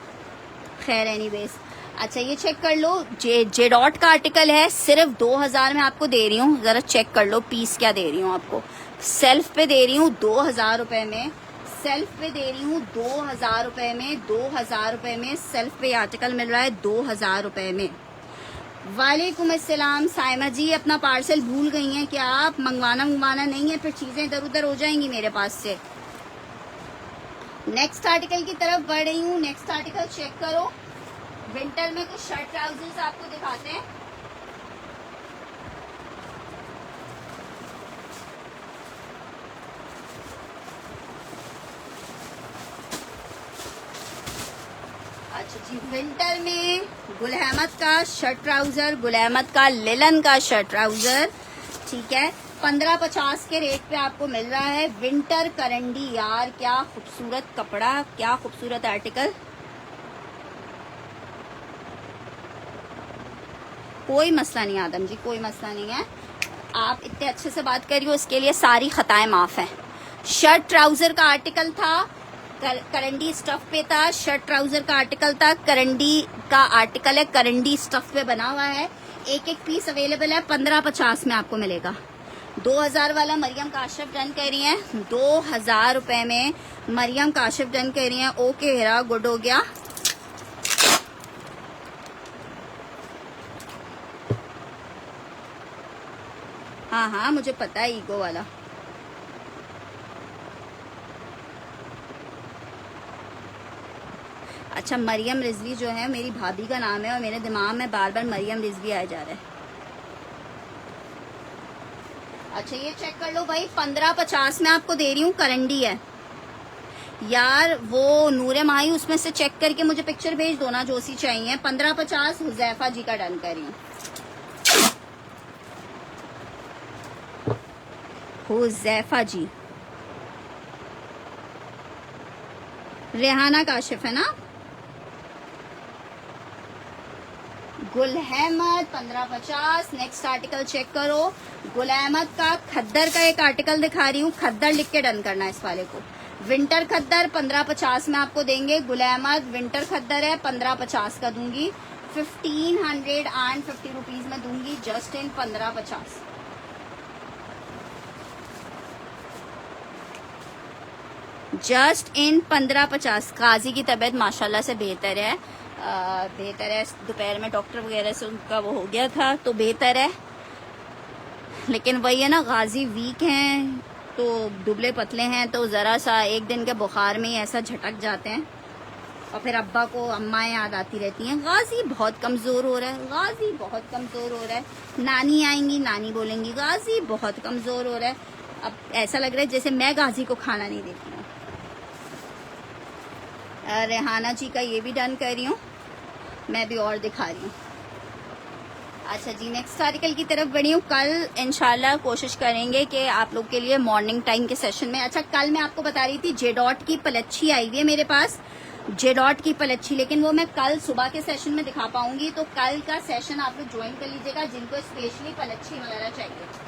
खैर एनीवेज, अच्छा ये चेक कर लो, जे डॉट का आर्टिकल है, सिर्फ 2000 में आपको दे रही हूँ। जरा चेक कर लो पीस क्या दे रही हूँ आपको। सेल्फ पे दे रही हूँ 2000 रुपए में, सेल्फ पे दे रही हूँ 2000 रुपए में, 2000 रुपए में सेल्फ पे आर्टिकल मिल रहा है 2000 रुपए में। वालेकुम अस्सलाम साइमा जी, अपना पार्सल भूल गई हैं क्या आप? मंगवाना नहीं है, फिर चीजें इधर उधर हो जाएंगी मेरे पास से। नेक्स्ट आर्टिकल की तरफ बढ़ रही हूँ। नेक्स्ट आर्टिकल चेक करो, विंटर में कुछ शर्ट ट्राउजर्स आपको दिखाते हैं। अच्छा जी, विंटर में गुल अहमद का शर्ट ट्राउजर, गुल अहमद का लिलन का शर्ट ट्राउजर, ठीक है, 1550 के रेट पे आपको मिल रहा है। विंटर करंडी, यार क्या खूबसूरत कपड़ा, क्या खूबसूरत आर्टिकल। कोई मसला नहीं आदम जी, कोई मसला नहीं है। आप इतने अच्छे से बात करिए, उसके लिए सारी खताएं माफ हैं। शर्ट ट्राउजर का आर्टिकल था, करंडी स्टफ पे था। शर्ट ट्राउजर का आर्टिकल था, करंडी का आर्टिकल है, करंडी स्टफ पे बना हुआ है। एक एक पीस अवेलेबल है, 1550 में आपको मिलेगा। 2000 वाला मरियम काशिफ डन कर रही हैं, 2000 रुपए में मरियम काशिफ डन कर रही हैं। ओके हेरा, गुड हो गया। हाँ हाँ मुझे पता है, ईगो वाला। अच्छा, मरियम रिजवी जो है मेरी भाभी का नाम है और मेरे दिमाग में बार बार मरियम रिजवी आ जा रहा है। अच्छा ये चेक कर लो भाई, 1550 में आपको दे रही हूँ, करंडी है यार। वो नूरे माही, उसमें से चेक करके मुझे पिक्चर भेज दो ना जो सी चाहिए। 1550 हुजैफा जी का डन करी, हुजैफा जी। रेहाना काशिफ है ना। Gul Ahmed 1550। Next article check करो, गुल अहमद का खद्दर का एक आर्टिकल दिखा रही हूँ, खद्दर लिख के डन करना है इस वाले को। विंटर खद्दर 1550 में आपको देंगे। गुल अहमद विंटर खद्दर है, 1550 का दूंगी। 1550 रुपीज में दूंगी, जस्ट इन 1550। Just in 1550। काजी की तबीयत माशाल्लाह से बेहतर है, बेहतर है। दोपहर में डॉक्टर वगैरह से उनका वो हो गया था तो बेहतर है, लेकिन वही है ना, गाजी वीक हैं तो दुबले पतले हैं, तो ज़रा सा एक दिन के बुखार में ही ऐसा झटक जाते हैं और फिर अब्बा को अम्माएं याद आती रहती हैं। गाजी बहुत कमज़ोर हो रहा है, गाजी बहुत कमज़ोर हो रहा है। नानी आएंगी, नानी बोलेंगी गाजी बहुत कमज़ोर हो रहा है। अब ऐसा लग रहा है जैसे मैं गाजी को खाना नहीं देती हूँ। रेहाना जी का ये भी डन कर रही हूँ, मैं भी और दिखा रही हूँ। अच्छा जी, नेक्स्ट आर्टिकल की तरफ बढ़ी हूँ। कल इंशाल्लाह कोशिश करेंगे कि आप लोग के लिए मॉर्निंग टाइम के सेशन में। अच्छा, कल मैं आपको बता रही थी जे डॉट की पलच्छी आई हुई है मेरे पास, जे डॉट की पलच्छी, लेकिन वो मैं कल सुबह के सेशन में दिखा पाऊंगी। तो कल का सेशन आप लोग ज्वाइन कर लीजिएगा जिनको स्पेशली पलच्छी वगैरह चाहिए।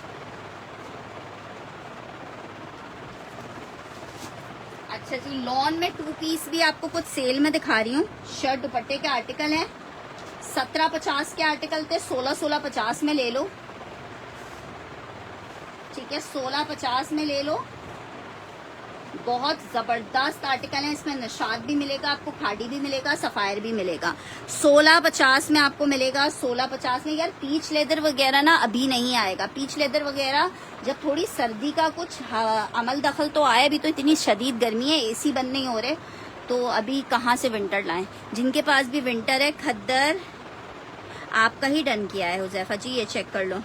अच्छा जी, लॉन में 2 पीस भी आपको कुछ सेल में दिखा रही हूँ। शर्ट दुपट्टे के आर्टिकल हैं, 1750 के आर्टिकल थे, 1650 में ले लो, ठीक है, 1650 में ले लो। बहुत जबरदस्त आर्टिकल है, इसमें निशाद भी मिलेगा आपको, खाड़ी भी मिलेगा, सफायर भी मिलेगा। 1650 में आपको मिलेगा। 1650 में यार पीच लेदर वगैरह ना अभी नहीं आएगा, पीच लेदर वगैरह जब थोड़ी सर्दी का कुछ अमल दखल तो आए। अभी तो इतनी शदीद गर्मी है, एसी बंद नहीं हो रहे, तो अभी कहाँ से विंटर लाएं। जिनके पास भी विंटर है, खद्दर आपका ही डन किया है हुजैफा जी, ये चेक कर लो,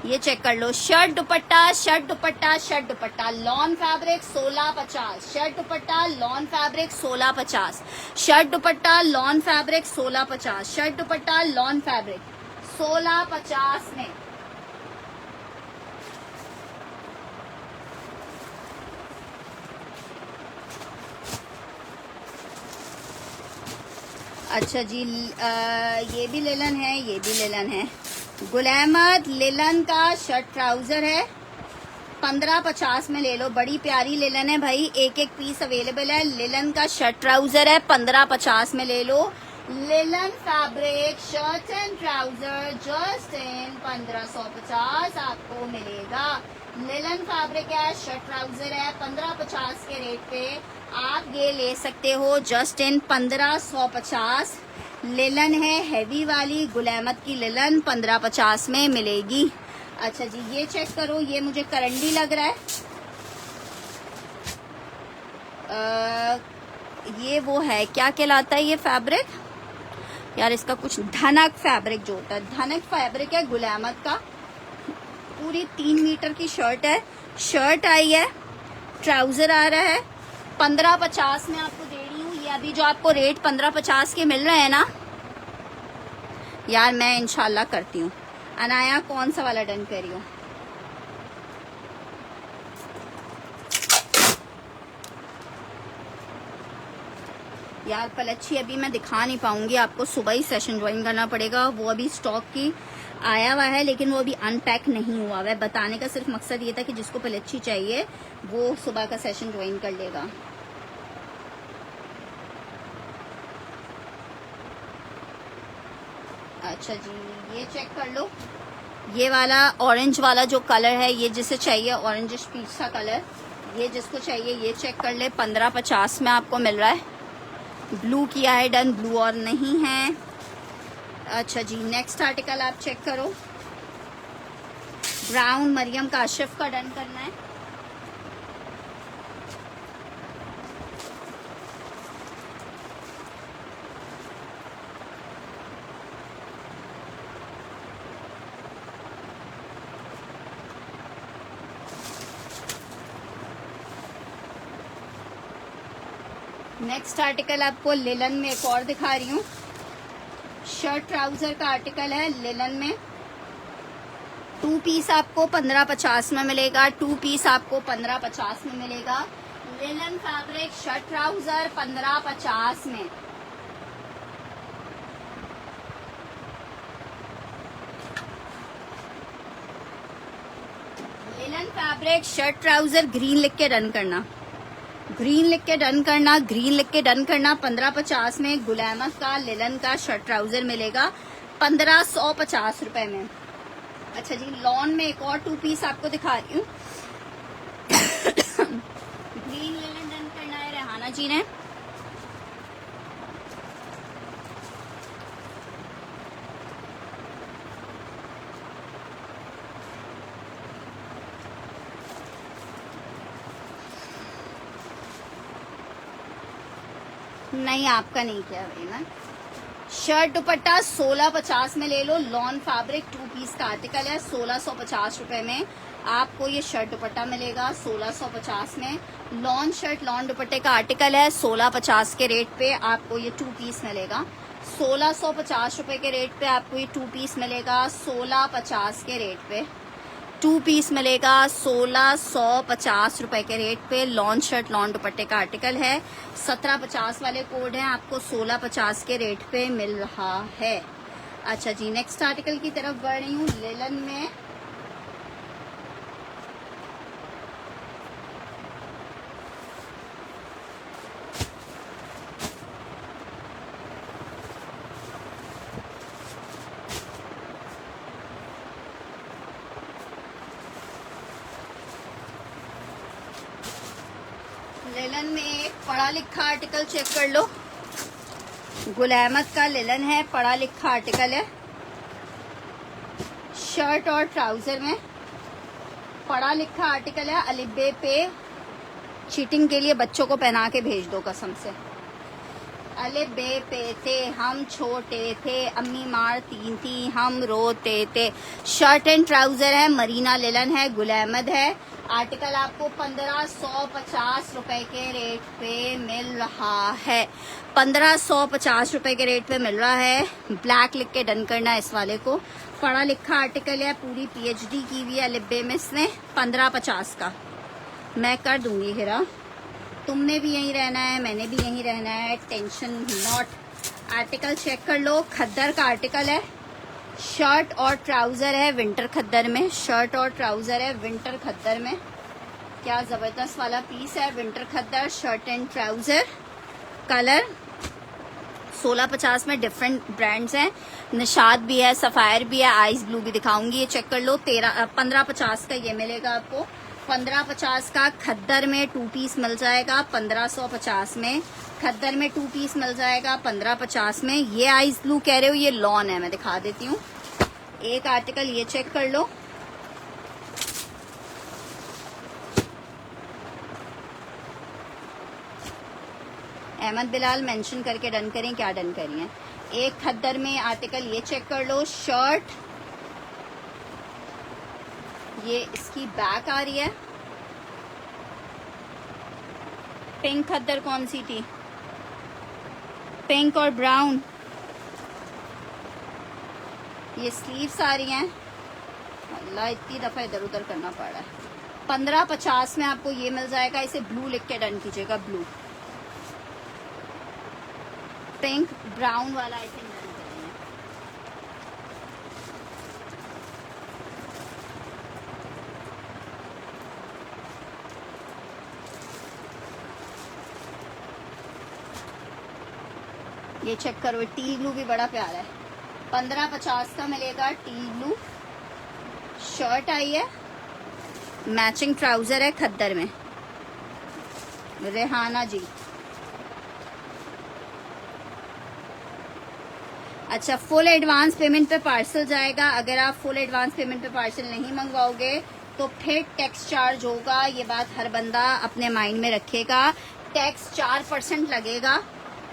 ये चेक कर लो। Shirt dupatta, shirt dupatta, shirt dupatta, lawn fabric 1650। Shirt dupatta lawn fabric 1650। Shirt dupatta lawn fabric 1650। Shirt dupatta lawn fabric 1650 में। अच्छा जी, ये भी लेलन है, ये भी लेलन है। गुल अहमद लेलन का शर्ट ट्राउजर है, 1550 में ले लो। बड़ी प्यारी लेलन है भाई, एक एक पीस अवेलेबल है। लेलन का शर्ट ट्राउजर है, 1550 में ले लो। Linen fabric shirt and trouser just in 1550 आपको मिलेगा। लेलन फैब्रिक है, शर्ट ट्राउजर है, 1550 के रेट पे आप ये ले सकते हो जस्ट इन 1550। लेलन है हैवी वाली, गुल अहमद की लेलन 1550 में मिलेगी। अच्छा जी, ये चेक करो, ये मुझे करंडी लग रहा है। ये वो है, क्या कहलाता है ये फैब्रिक यार, इसका कुछ धनक फैब्रिक जो होता है, धनक फैब्रिक है गुल अहमद का। पूरी 3 मीटर की शर्ट है, शर्ट आई है, ट्राउजर आ रहा है। 1550 में आपको दे रही हूँ। ये अभी जो आपको रेट 1550 के मिल रहे हैं ना यार, मैं इंशाल्लाह करती हूँ। अनाया कौन सा वाला डन कर रही हो? यार पलच्छी अभी मैं दिखा नहीं पाऊंगी आपको, सुबह ही सेशन ज्वाइन करना पड़ेगा। वो अभी स्टॉक की आया हुआ है लेकिन वो अभी अनपैक नहीं हुआ है। बताने का सिर्फ मकसद ये था कि जिसको पलच्छी चाहिए वो सुबह का सेशन ज्वाइन कर लेगा। अच्छा जी, ये चेक कर लो, ये वाला ऑरेंज वाला जो कलर है, ये जिसे चाहिए ऑरेंजिश पीच सा कलर, ये जिसको चाहिए ये चेक कर ले। 1550 में आपको मिल रहा है। ब्लू किया है डन, ब्लू और नहीं है। अच्छा जी, नेक्स्ट आर्टिकल आप चेक करो। ब्राउन मरियम काशिफ का डन करना है। नेक्स्ट आर्टिकल आपको लेलन में एक और दिखा रही हूँ। शर्ट ट्राउजर का आर्टिकल है लेलन में। 2 पीस आपको 1550 में मिलेगा। 2 पीस आपको 1550 में मिलेगा। लेलन फैब्रिक शर्ट ट्राउजर 1550 में। लेलन फैब्रिक शर्ट ट्राउजर, ग्रीन लिख के डन करना, ग्रीन लिख के डन करना, ग्रीन लिख के डन करना। 1550 में गुल अहमद का लेलन का शर्ट ट्राउजर मिलेगा 1550 रुपए में। अच्छा जी, लॉन में एक और 2 पीस आपको दिखा रही हूँ। ग्रीन लेलन डन करना है रेहाना जी ने। नहीं, आपका नहीं किया भाई ना। शर्ट दुपट्टा 1650 में ले लो। लॉन फैब्रिक 2 पीस का आर्टिकल है, 1650 रुपए में आपको ये शर्ट दुपट्टा मिलेगा। 1650 में लॉन शर्ट लॉन दुपट्टे का आर्टिकल है। 1650 के रेट पे आपको ये 2 पीस मिलेगा। 1650 रुपए के रेट पे आपको ये 2 पीस मिलेगा। 1650 के रेट पे 2 पीस मिलेगा। 1650 रुपए के रेट पे लॉन शर्ट लॉन दुपट्टे का आर्टिकल है। 1750 वाले कोड हैं, आपको 1650 के रेट पे मिल रहा है। अच्छा जी, नेक्स्ट आर्टिकल की तरफ बढ़ रही हूँ। लेलन में लेलन में एक पढ़ा लिखा आर्टिकल चेक कर लो। गुल अहमद का लेलन है, पढ़ा लिखा आर्टिकल है। शर्ट और ट्राउजर में पढ़ा लिखा आर्टिकल है। अलिबे पे चीटिंग के लिए बच्चों को पहना के भेज दो कसम से। अले बे पे थे हम छोटे थे, अम्मी मारती थी हम रोते थे। शर्ट एंड ट्राउजर है, मरीना लिलन है, गुल अहमद है। आर्टिकल आपको 1550 रुपए के रेट पे मिल रहा है। 1550 रुपए के रेट पे मिल रहा है। ब्लैक लिख के डन करना है इस वाले को। पढ़ा लिखा आर्टिकल है, पूरी पीएचडी की हुई है लिब्बे में इसने। 1550 का मैं कर दूंगी हिरा। तुमने भी यहीं रहना है, मैंने भी यहीं रहना है, टेंशन नॉट। आर्टिकल चेक कर लो, खद्दर का आर्टिकल है। शर्ट और ट्राउजर है विंटर खद्दर में, शर्ट और ट्राउजर है विंटर खद्दर में। क्या जबरदस्त वाला पीस है, winter khaddar shirt and trouser. Colour 1650 में डिफरेंट ब्रांड्स हैं, निशाद भी है, सफायर भी है, आइस ब्लू भी दिखाऊंगी। ये चेक कर लो। 1550 का ये मिलेगा आपको। 1550 का खद्दर में 2 पीस मिल जाएगा। 1550 में खद्दर में 2 पीस मिल जाएगा। 1550 में। ये आइस ब्लू कह रहे हो, ये लॉन है, मैं दिखा देती हूँ। एक आर्टिकल ये चेक कर लो। अहमद बिलाल मेंशन करके डन करें, क्या डन करी है। एक खद्दर में आर्टिकल ये चेक कर लो। शर्ट ये इसकी बैक आ रही है। पिंक खद्दर कौन सी थी, पिंक और ब्राउन। ये स्लीव्स आ रही हैं। अल्लाह इतनी दफा इधर उधर करना पड़ रहा है। 1550 में आपको ये मिल जाएगा। इसे ब्लू लिख के डन कीजिएगा, ब्लू। पिंक ब्राउन वाला आई थिंक डन करेंगे। ये चेक करो, टी ब्लू भी बड़ा प्यारा है। 1550 का मिलेगा टी ब्लू। शर्ट आई है, मैचिंग ट्राउजर है खद्दर में, रेहाना जी। अच्छा, फुल एडवांस पेमेंट पे पार्सल जाएगा। अगर आप फुल एडवांस पेमेंट पे पार्सल नहीं मंगवाओगे तो फिर टैक्स चार्ज होगा। ये बात हर बंदा अपने माइंड में रखेगा। टैक्स 4% लगेगा।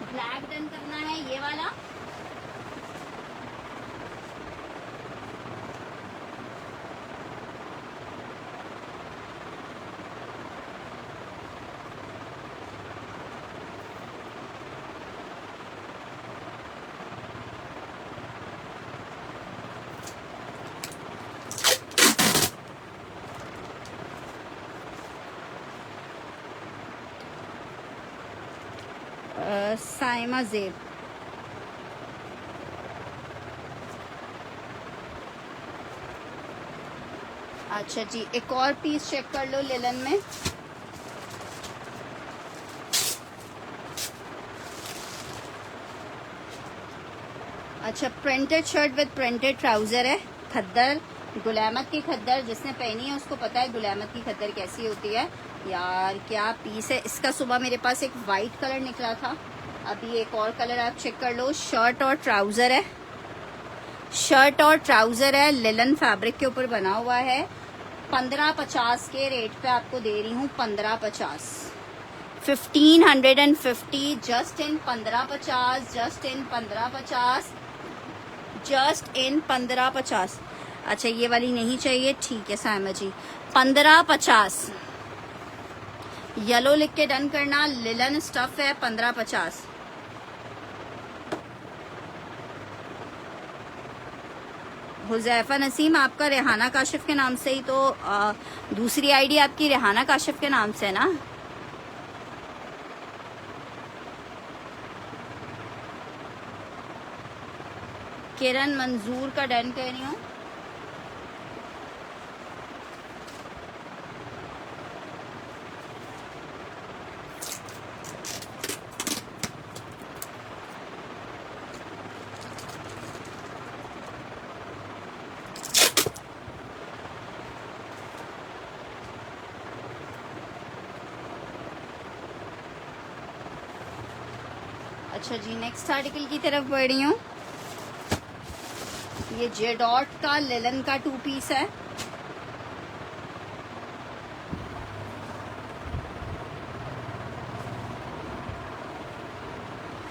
ब्लैक डन करना है, ये वाला। साइमा जेब। अच्छा जी, एक और पीस चेक कर लो लिलन में। अच्छा, printed shirt with printed trouser है। खद्दर, गुल अहमद की खद्दर। जिसने पहनी है उसको पता है गुल अहमद की खद्दर कैसी होती है। यार क्या पीस है इसका। सुबह मेरे पास एक वाइट कलर निकला था, अभी एक और कलर आप चेक कर लो। शर्ट और ट्राउजर है, शर्ट और ट्राउजर है, लिलन फैब्रिक के ऊपर बना हुआ है। 1550 के रेट पे आपको दे रही हूँ। 1550, 1550 just in 1550, just in 1550, just in 1550। अच्छा, ये वाली नहीं चाहिए, ठीक है साइमा जी। 1550 येलो लिख के डन करना। लिलन स्टफ है। 1550। हुजैफा नसीम, आपका रेहाना काशिफ के नाम से ही तो दूसरी आईडी आपकी रेहाना काशिफ के नाम से है ना। किरण मंजूर का डन कर रही हूँ। अच्छा जी, नेक्स्ट आर्टिकल की तरफ बढ़ रही हूँ। ये जेडॉट का लिलन का 2 पीस है।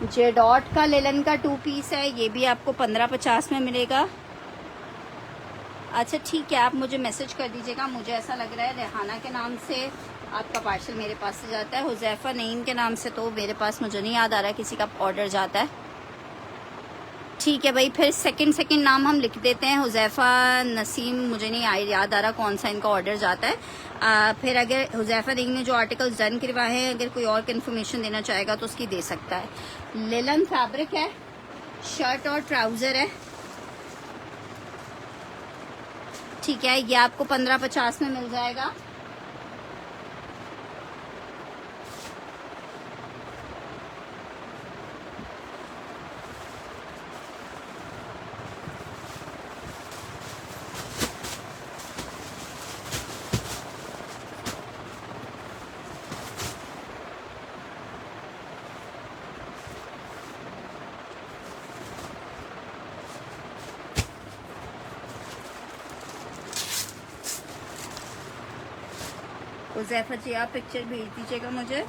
जे डॉट का लेलन का 2 पीस है, ये भी आपको 1550 में मिलेगा। अच्छा ठीक है, आप मुझे मैसेज कर दीजिएगा। मुझे ऐसा लग रहा है रेहाना के नाम से आपका पार्सल मेरे पास से जाता है, हुज़ैफ़ा नईम के नाम से तो मेरे पास मुझे नहीं याद आ रहा किसी का ऑर्डर जाता है। ठीक है भाई, फिर सेकंड नाम हम लिख देते हैं, हुज़ैफ़ा नसीम, मुझे नहीं याद आ रहा कौन सा इनका ऑर्डर जाता है। फिर अगर हुज़ैफ़ा नईम ने जो आर्टिकल्स डन करवाए हैं, अगर कोई और इन्फॉर्मेशन देना चाहेगा तो उसकी दे सकता है। लेलन फैब्रिक है, शर्ट और ट्राउज़र है। ठीक है, ये आपको 1550 में मिल जाएगा। हुज़ैफ़ा जी आप पिक्चर भेज दीजिएगा मुझे।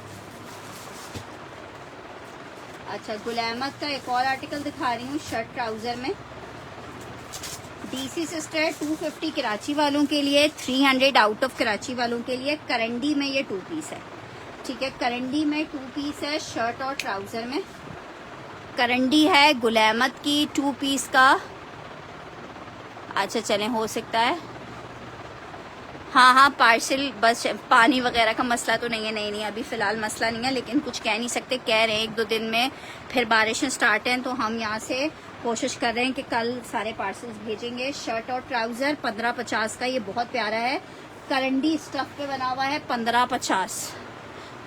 अच्छा, गुलामत का एक और आर्टिकल दिखा रही हूँ, शर्ट ट्राउज़र में। डीसी सिस्टर 250 कराची वालों के लिए, 300 आउट ऑफ कराची वालों के लिए। करंडी में ये 2 पीस है। ठीक है, करंडी में 2 पीस है, शर्ट और ट्राउज़र में। करंडी है गुलामत की 2 पीस का। अच्छा चलें, हो सकता है। हाँ, पार्सल बस पानी वगैरह का मसला तो नहीं है। नहीं, अभी फ़िलहाल मसला नहीं है, लेकिन कुछ कह नहीं सकते। कह रहे हैं 1-2 दिन में फिर बारिशें स्टार्ट हैं, तो हम यहाँ से कोशिश कर रहे हैं कि कल सारे पार्सल्स भेजेंगे। शर्ट और ट्राउज़र 1550 का, ये बहुत प्यारा है, करंडी स्टफ पे बना हुआ है। 1550।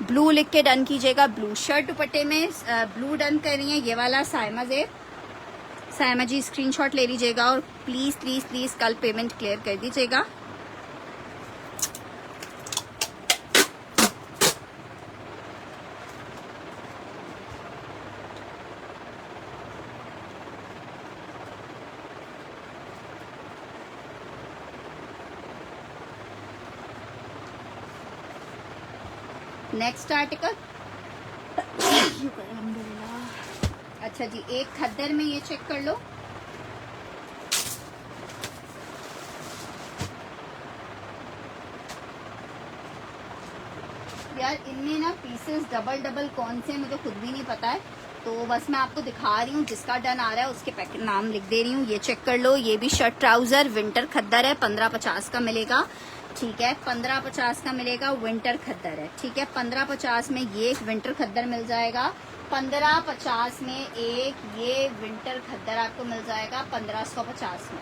ब्लू लिख के डन कीजिएगा। ब्लू शर्ट दुपट्टे में ब्लू डन कर रही है, ये वाला सायमा ज़ेब। सायमा जी स्क्रीनशॉट ले लीजिएगा और प्लीज़ कल पेमेंट क्लियर कर दीजिएगा। Next article. अच्छा जी, एक खद्दर में ये चेक कर लो। यार इनमें ना पीसेस डबल कौन से मुझे खुद भी नहीं पता है, तो बस मैं आपको दिखा रही हूँ। जिसका डन आ रहा है उसके पैकेट नाम लिख दे रही हूँ। ये चेक कर लो, ये भी शर्ट ट्राउज़र विंटर खद्दर है, 1550 का मिलेगा। ठीक है, 1550 का मिलेगा, विंटर खद्दर है। ठीक है, 1550 में ये एक विंटर खद्दर मिल जाएगा। 1550 में एक ये विंटर खद्दर आपको मिल जाएगा 1550 में।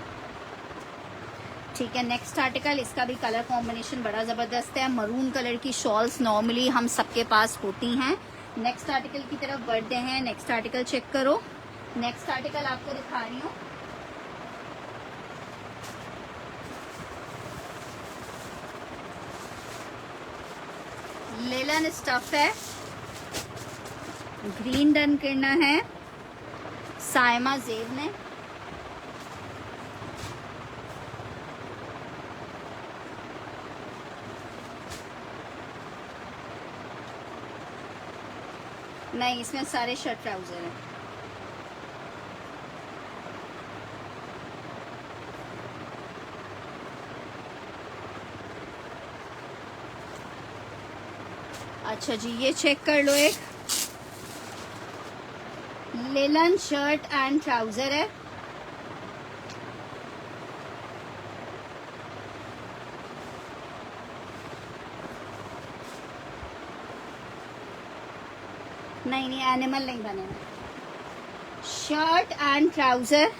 ठीक है, नेक्स्ट आर्टिकल, इसका भी कलर कॉम्बिनेशन बड़ा ज़बरदस्त है। मरून कलर की शॉल्स नॉर्मली हम सबके पास होती हैं। नेक्स्ट आर्टिकल की तरफ बढ़ते हैं। नेक्स्ट आर्टिकल चेक करो। नेक्स्ट आर्टिकल आपको दिखा रही हूँ। लेलन स्टफ है, ग्रीन डन करना है सायमा ज़ेब ने। नहीं, इसमें सारे शर्ट ट्राउज़र हैं। अच्छा जी, ये चेक कर लो, एक लेलन शर्ट एंड ट्राउज़र है। नहीं, एनिमल नहीं बने हैं। Shirt and trouser.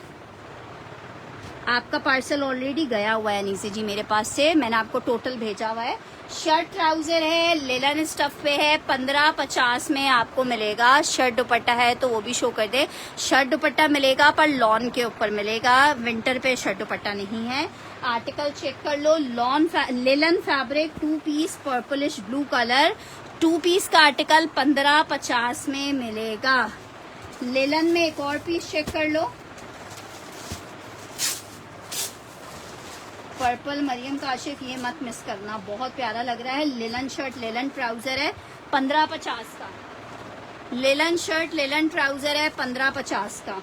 आपका पार्सल ऑलरेडी गया हुआ है अनीसी जी मेरे पास से, मैंने आपको टोटल भेजा हुआ है। शर्ट ट्राउज़र है, लेलन स्टफ पे है, 1550 में आपको मिलेगा। शर्ट दुपट्टा है तो वो भी शो कर दे। शर्ट दुपट्टा मिलेगा पर लॉन के ऊपर मिलेगा, विंटर पे शर्ट दुपट्टा नहीं है। आर्टिकल चेक कर लो, linen fabric 2 piece purplish blue colour, 2 piece का आर्टिकल 1550 में मिलेगा। लेलन में एक और पीस चेक कर लो, पर्पल मरियम काशिफ, ये मत मिस करना, बहुत प्यारा लग रहा है। लेलन शर्ट लेलन ट्राउज़र है, 1550 का। लेलन शर्ट, लेलन ट्राउजर है 1550 का।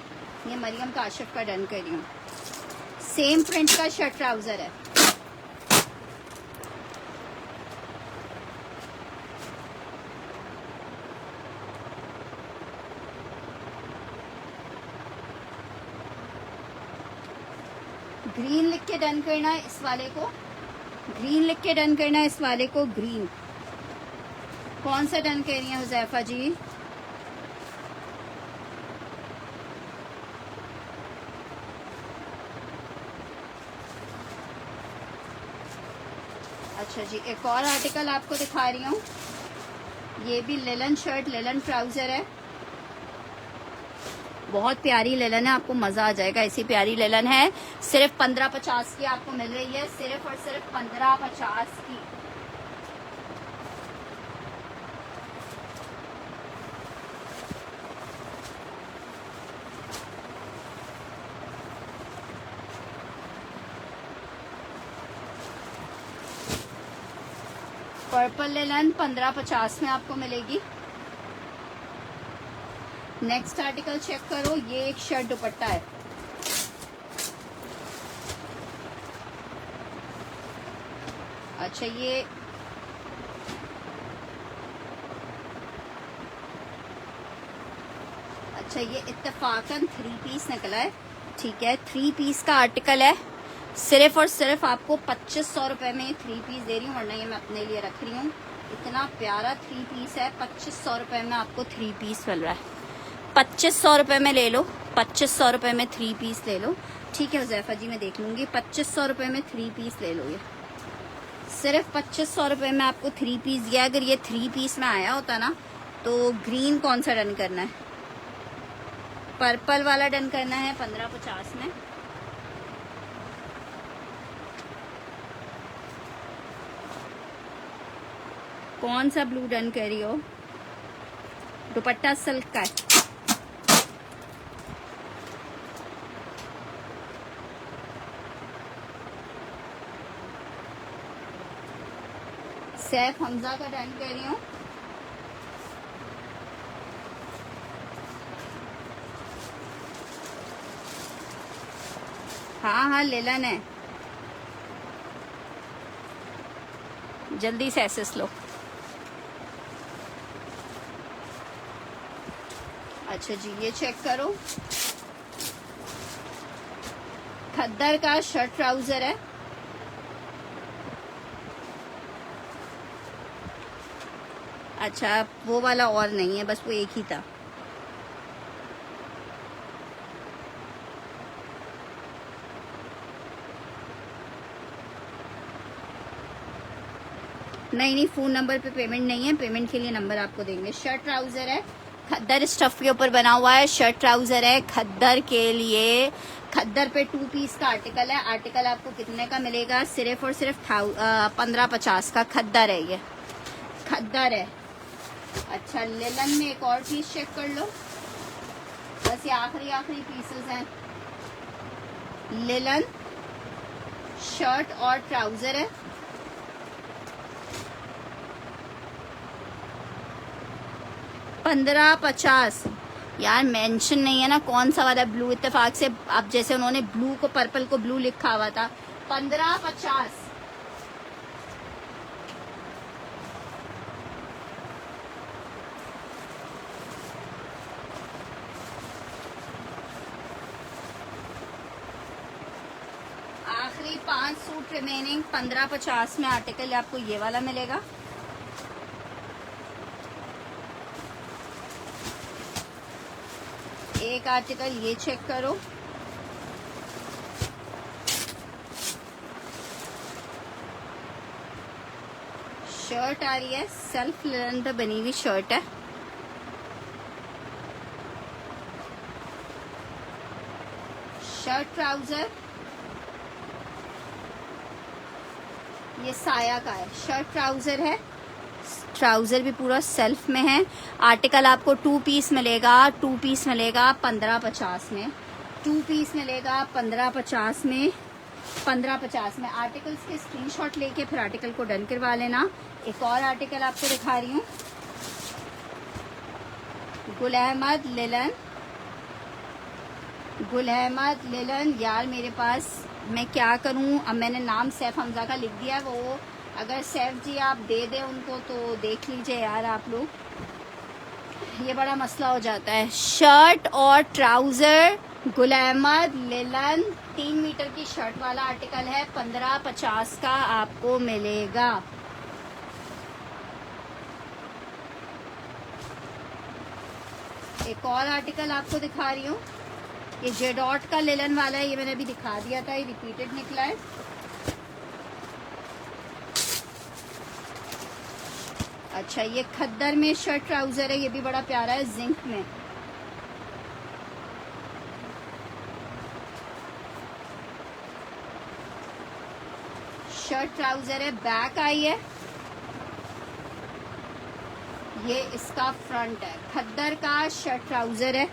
ये मरियम काशिफ का डन कर रही हूँ। सेम प्रिंट का शर्ट ट्राउजर है। ग्रीन लिख के डन करना है इस वाले को, ग्रीन लिख के डन करना है इस वाले को, ग्रीन। कौन सा डन कर रही है हुजैफा जी? अच्छा जी, एक और आर्टिकल आपको दिखा रही हूँ। ये भी लेलन शर्ट, लेलन ट्राउजर है। बहुत प्यारी लेलन है, आपको मजा आ जाएगा। ऐसी प्यारी लेलन है, सिर्फ 1550 की आपको मिल रही है, सिर्फ और सिर्फ 1550 की। पर्पल लेलन 1550 में आपको मिलेगी। नेक्स्ट आर्टिकल चेक करो। ये एक शर्ट दुपट्टा है। अच्छा ये इत्तेफाकन 3 पीस निकला है। ठीक है, 3 पीस का आर्टिकल है। सिर्फ और सिर्फ आपको 2500 रुपए में 3 पीस दे रही हूँ, वरना ये मैं अपने लिए रख रही हूँ। इतना प्यारा 3 पीस है, 2500 रुपए में आपको 3 पीस मिल रहा है। 2500 रुपए में ले लो, 2500 रुपए में 3 पीस ले लो। ठीक है हुजैफा जी, मैं देख लूंगी। 2500 रुपए में 3 पीस ले लो। ये सिर्फ 2500 रुपए में आपको 3 पीस दिया। अगर ये 3 पीस में आया होता ना, तो ग्रीन कौन सा डन करना है? पर्पल वाला डन करना है 1550 में। कौन सा ब्लू डन कर रही हो? दुपट्टा सिल्क का है। सैफ हमजा का डन कर रही हूँ। हाँ लेलन है, जल्दी से एसेस लो। अच्छा जी, ये चेक करो। खद्दर का शर्ट ट्राउजर है। अच्छा, वो वाला और नहीं है, बस वो एक ही था। नहीं, फोन नंबर पे पेमेंट नहीं है। पेमेंट के लिए नंबर आपको देंगे। शर्ट ट्राउजर है, खद्दर स्टफ के ऊपर बना हुआ है। शर्ट ट्राउजर है खद्दर के लिए। खद्दर पे 2 पीस का आर्टिकल है। आर्टिकल आपको कितने का मिलेगा? सिर्फ और सिर्फ 1550 का खद्दर है। ये खद्दर है। अच्छा, लेलन में एक और पीस चेक कर लो। बस ये आखिरी पीसेस हैं। लेलन शर्ट और ट्राउजर है। $1550। यार मेंशन नहीं है ना कौन सा वाला ब्लू। इत्तेफाक से अब जैसे उन्होंने ब्लू को पर्पल को ब्लू लिखा हुआ था। 1550। आखिरी 5 सूट रिमेनिंग। 1550 में आर्टिकल आपको ये वाला मिलेगा। एक आर्टिकल ये चेक करो। शर्ट आ रही है, सेल्फ लेलन पे बनी हुई शर्ट है। शर्ट ट्राउजर ये साया का है। शर्ट ट्राउजर है, ट्राउजर भी पूरा सेल्फ में है। आर्टिकल आपको 2 पीस मिलेगा। 2 पीस मिलेगा 1550 में। 2 पीस मिलेगा 1550 में। 1550 में। आर्टिकल्स के स्क्रीनशॉट लेके फिर आर्टिकल को डन करवा लेना। एक और आर्टिकल आपको दिखा रही हूँ। Gul Ahmed linen, Gul Ahmed linen. यार मेरे पास, मैं क्या करूं, अब मैंने नाम सैफ हमजा का लिख दिया, वो अगर सैफ जी आप दे दें उनको तो देख लीजिए यार आप लोग, ये बड़ा मसला हो जाता है। शर्ट और trouser Gul Ahmed linen 3 metre की शर्ट वाला आर्टिकल है, 1550 का आपको मिलेगा। एक और आर्टिकल आपको दिखा रही हूँ, ये जेडॉट का लिलन वाला है, ये मैंने अभी दिखा दिया था, ये रिपीटेड निकला है। अच्छा, ये खद्दर में शर्ट ट्राउजर है, ये भी बड़ा प्यारा है, जिंक में। शर्ट ट्राउजर है, बैक आई है, ये इसका फ्रंट है। खद्दर का शर्ट ट्राउजर है,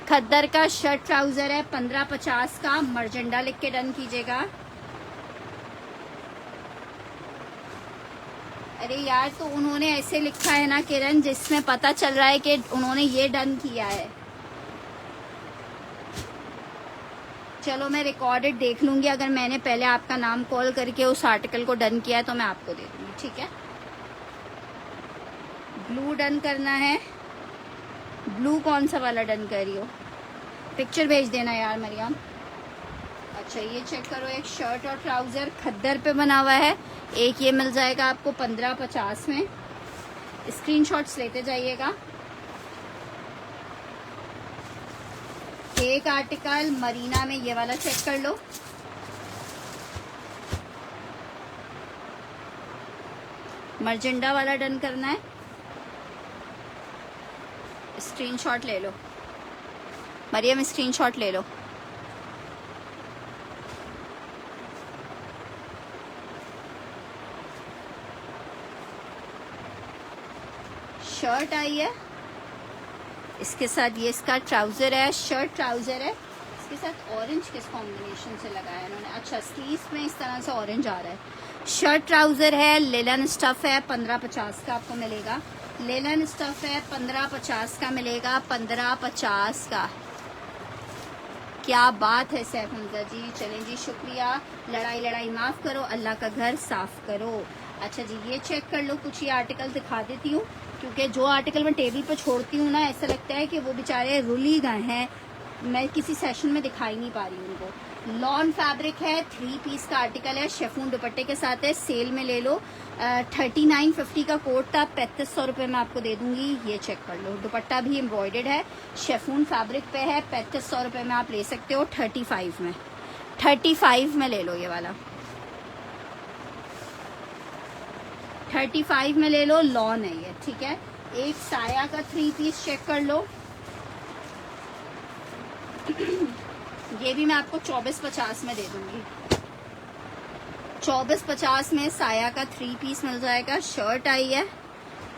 खद्दर का शर्ट ट्राउजर है, 1550 का। मर्जेंडा लिख के डन कीजिएगा। अरे यार, तो उन्होंने ऐसे लिखा है ना किरण, जिसमें पता चल रहा है कि उन्होंने ये डन किया है। चलो मैं रिकॉर्डेड देख लूंगी, अगर मैंने पहले आपका नाम कॉल करके उस आर्टिकल को डन किया है तो मैं आपको दे दूंगी, ठीक है। ब्लू डन करना है, ब्लू कौन सा वाला डन कर रही हो, पिक्चर भेज देना यार मरियम। अच्छा, ये चेक करो, एक शर्ट और ट्राउजर खद्दर पे बना हुआ है, एक ये मिल जाएगा आपको 1550 में। स्क्रीनशॉट्स लेते जाइएगा। एक आर्टिकल मरीना में ये वाला चेक कर लो, मर्जेंडा वाला डन करना है, स्क्रीनशॉट ले लो मरियम, स्क्रीनशॉट ले लो। शर्ट आई है, इसके साथ ये इसका ट्राउजर है, शर्ट ट्राउजर है, इसके साथ ऑरेंज किस कॉम्बिनेशन से लगाया इन्होंने। अच्छा, स्लीव्स में इस तरह से ऑरेंज आ रहा है। शर्ट ट्राउजर है, लेलन स्टफ है, 1550 का आपको मिलेगा। लेलन स्टफ है, 1550 का मिलेगा, 1550 का। क्या बात है सैफ हमजा जी, चलें जी, शुक्रिया। लड़ाई लड़ाई माफ करो, अल्लाह का घर साफ करो। अच्छा जी, ये चेक कर लो, कुछ ये आर्टिकल दिखा देती हूँ, क्योंकि जो आर्टिकल मैं टेबल पर छोड़ती हूँ ना, ऐसा लगता है कि वो बेचारे रुली गए हैं, मैं किसी सेशन में दिखाई नहीं पा रही हूँ उनको। लॉन फैब्रिक है, 3 पीस का आर्टिकल है, शेफून दुपट्टे के साथ है, सेल में ले लो। 3950 का कोट था, 3500 रुपये में आपको दे दूंगी। ये चेक कर लो, दुपट्टा भी एम्ब्रॉयडर्ड है, शेफून फैब्रिक पे है, 3500 रुपये में आप ले सकते हो। 35 में, 35 में ले लो ये वाला, 35 में ले लो। लॉन है ये, ठीक है। एक साया का 3 पीस चेक कर लो, ये भी मैं आपको 2450 में दे दूंगी। 2450 में साया का 3 पीस मिल जाएगा। शर्ट आई है,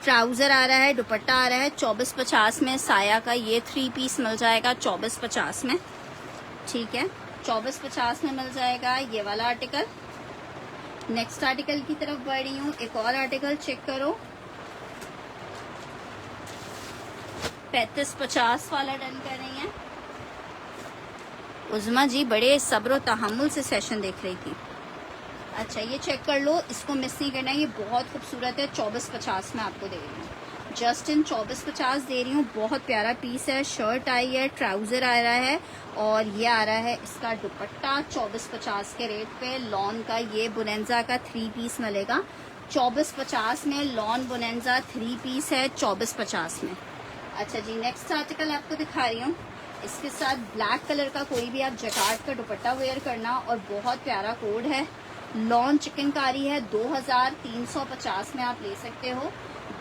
ट्राउजर आ रहा है, दुपट्टा आ रहा है। 2450 में साया का ये 3 पीस मिल जाएगा, 2450 में, ठीक है। 2450 में मिल जाएगा ये वाला आर्टिकल। नेक्स्ट आर्टिकल की तरफ बढ़ रही हूँ, एक और आर्टिकल चेक करो, 3550 वाला डन कर रही हैं। उज़मा जी बड़े सब्र तहम्मुल से सेशन देख रही थी। अच्छा, ये चेक कर लो, इसको मिस नहीं करना, ये बहुत खूबसूरत है। 2450 में आपको दे रही हूँ, जस्ट इन 2450 दे रही हूँ। बहुत प्यारा पीस है। शर्ट आई है, ट्राउजर आ रहा है, और ये आ रहा है इसका दुपट्टा 2450 के रेट पे। लॉन का ये बोनेंजा का 3 पीस मिलेगा 2450 में। लॉन बोनेंजा 3 पीस है 2450 में। अच्छा जी, नेक्स्ट आर्टिकल आपको दिखा रही हूँ, इसके साथ ब्लैक कलर का कोई भी आप जकार्ड का दुपट्टा वेयर करना, और बहुत प्यारा कोड है। लॉन चिकनकारी है, 2350 में आप ले सकते हो।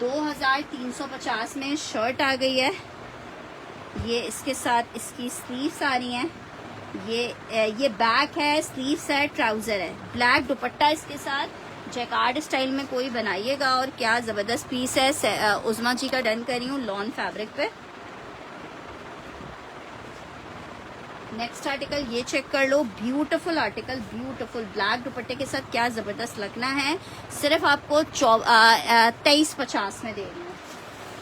2350 में शर्ट आ गई है, ये इसके साथ इसकी स्लीव्स आ रही हैं। ये बैक है, स्लीव्स है, ट्राउजर है, ब्लैक दुपट्टा इसके साथ। जैकार्ड स्टाइल में कोई बनाइएगा, और क्या जबरदस्त पीस है। उज़मा जी का डन कर रही हूँ लॉन फैब्रिक पे। नेक्स्ट आर्टिकल ये चेक कर लो, ब्यूटीफुल आर्टिकल, ब्यूटीफुल ब्लैक दुपट्टे के साथ, क्या जबरदस्त लगना है। सिर्फ आपको 2350 में दे रही हूँ,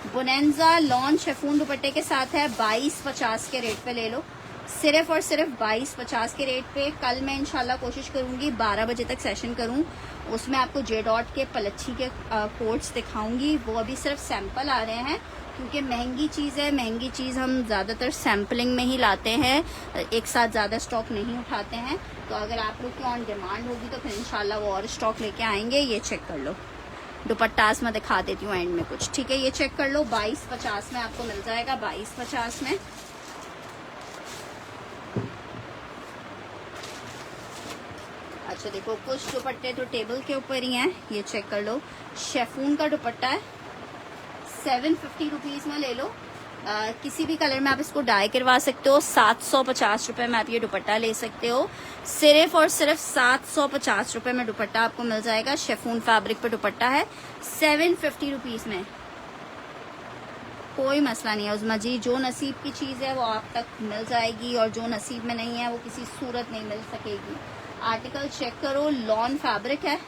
बोनेंजा लॉन शिफॉन दुपट्टे के साथ है, 2250 के रेट पे ले लो, सिर्फ और सिर्फ 2250 के रेट पे। कल मैं इंशाल्लाह कोशिश करूंगी 12 बजे तक सेशन करूं, उसमें आपको जे डॉट के पलच्छी के कोट्स दिखाऊंगी। वो अभी सिर्फ सैंपल आ रहे हैं क्योंकि महंगी चीज़ है, महंगी चीज़ हम ज़्यादातर सैम्पलिंग में ही लाते हैं, एक साथ ज़्यादा स्टॉक नहीं उठाते हैं। तो अगर आप लोग की ऑन डिमांड होगी तो फिर इंशाल्लाह वो और स्टॉक लेके आएंगे। ये चेक कर लो, दुपट्टास मैं दिखा देती हूँ एंड में कुछ, ठीक है। ये चेक कर लो, 2250 में आपको मिल जाएगा, 2250 में। अच्छा देखो, कुछ दुपट्टे तो टेबल के ऊपर ही हैं। ये चेक कर लो, शिफॉन का दुपट्टा है, 750 रुपीज़ में ले लो। किसी भी कलर में आप इसको डाई करवा सकते हो। 750 रुपये में आप ये दुपट्टा ले सकते हो। सिर्फ और सिर्फ 750 रुपये में दुपट्टा आपको मिल जाएगा। शिफॉन फैब्रिक पे दुपट्टा है, 750 रुपीज़ में, कोई मसला नहीं है उज़मा जी। जो नसीब की चीज़ है वो आप तक मिल जाएगी और जो नसीब में नहीं है वो किसी सूरत नहीं मिल सकेगी। आर्टिकल चेक करो, लॉन फैब्रिक है,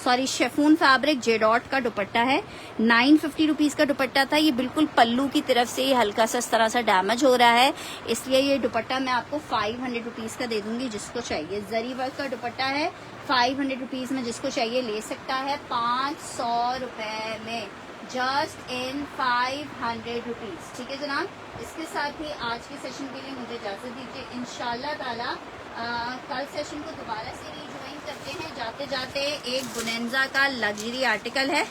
sorry chiffon fabric, J dot का दुपट्टा है, 950 रुपीज़ का दुपट्टा था। ये बिल्कुल पल्लू की तरफ से ही हल्का सा इस तरह से डैमेज हो रहा है, इसलिए ये दुपट्टा मैं आपको 500 रुपीज़ का दे दूंगी जिसको चाहिए। जरी वर्क का दुपट्टा है, 500 रुपीज़ में जिसको चाहिए ले सकता है, 500 रुपये में, जस्ट इन 500 रुपीज़, ठीक है जनाब। इसके साथ ही आज के सेशन के लिए मुझे इजाज़त दीजिए। इंशाल्लाह ताला कल सेशन को दोबारा से रीज्वाइन करते हैं। जाते जाते एक बोनेंजा का लग्जरी आर्टिकल है,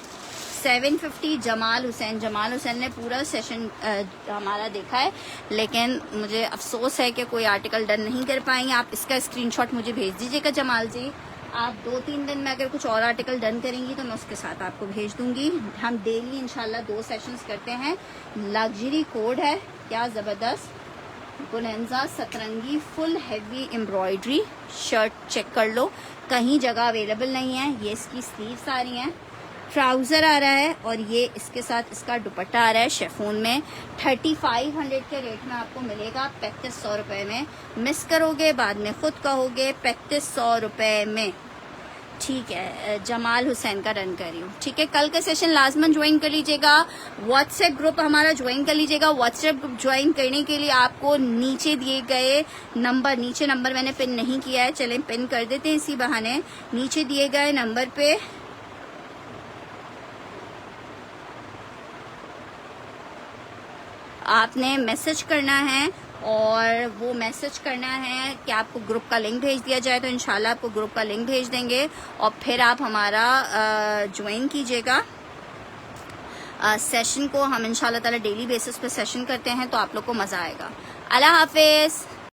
750, जमाल हुसैन ने पूरा सेशन हमारा देखा है, लेकिन मुझे अफसोस है कि कोई आर्टिकल डन नहीं कर पाई। आप इसका स्क्रीनशॉट मुझे भेज दीजिएगा जमाल जी। आप 2-3 दिन में अगर कुछ और आर्टिकल डन करेंगी तो मैं उसके साथ आपको भेज दूंगी। हम डेली इंशाल्लाह 2 सेशंस करते हैं। लग्जरी कोड है, क्या ज़बरदस्त बोनेंजा सतरंगी full heavy embroidery shirt, check कर लो, कहीं जगह अवेलेबल नहीं है। ये इसकी स्लीव्स आ रही हैं, ट्राउज़र आ रहा है और ये इसके साथ इसका दुपट्टा आ रहा है शिफॉन में। 3500 के रेट में आपको मिलेगा, 3500 रुपये में। मिस करोगे बाद में खुद कहोगे, 3500 रुपये में, ठीक है। जमाल हुसैन का रन कर रही हूँ, ठीक है। कल का सेशन लाजमन ज्वाइन कर लीजिएगा, व्हाट्सएप ग्रुप हमारा ज्वाइन कर लीजिएगा। व्हाट्सएप ग्रुप ज्वाइन करने के लिए आपको नीचे दिए गए नीचे नंबर मैंने पिन नहीं किया है, चलें पिन कर देते हैं इसी बहाने। नीचे दिए गए नंबर पे आपने मैसेज करना है और वो मैसेज करना है कि आपको ग्रुप का लिंक भेज दिया जाए, तो इंशाल्लाह आपको ग्रुप का लिंक भेज देंगे और फिर आप हमारा ज्वाइन कीजिएगा सेशन को। हम इंशाल्लाह ताला डेली बेसिस पे सेशन करते हैं, तो आप लोग को मज़ा आएगा। अल्लाह हाफिज़।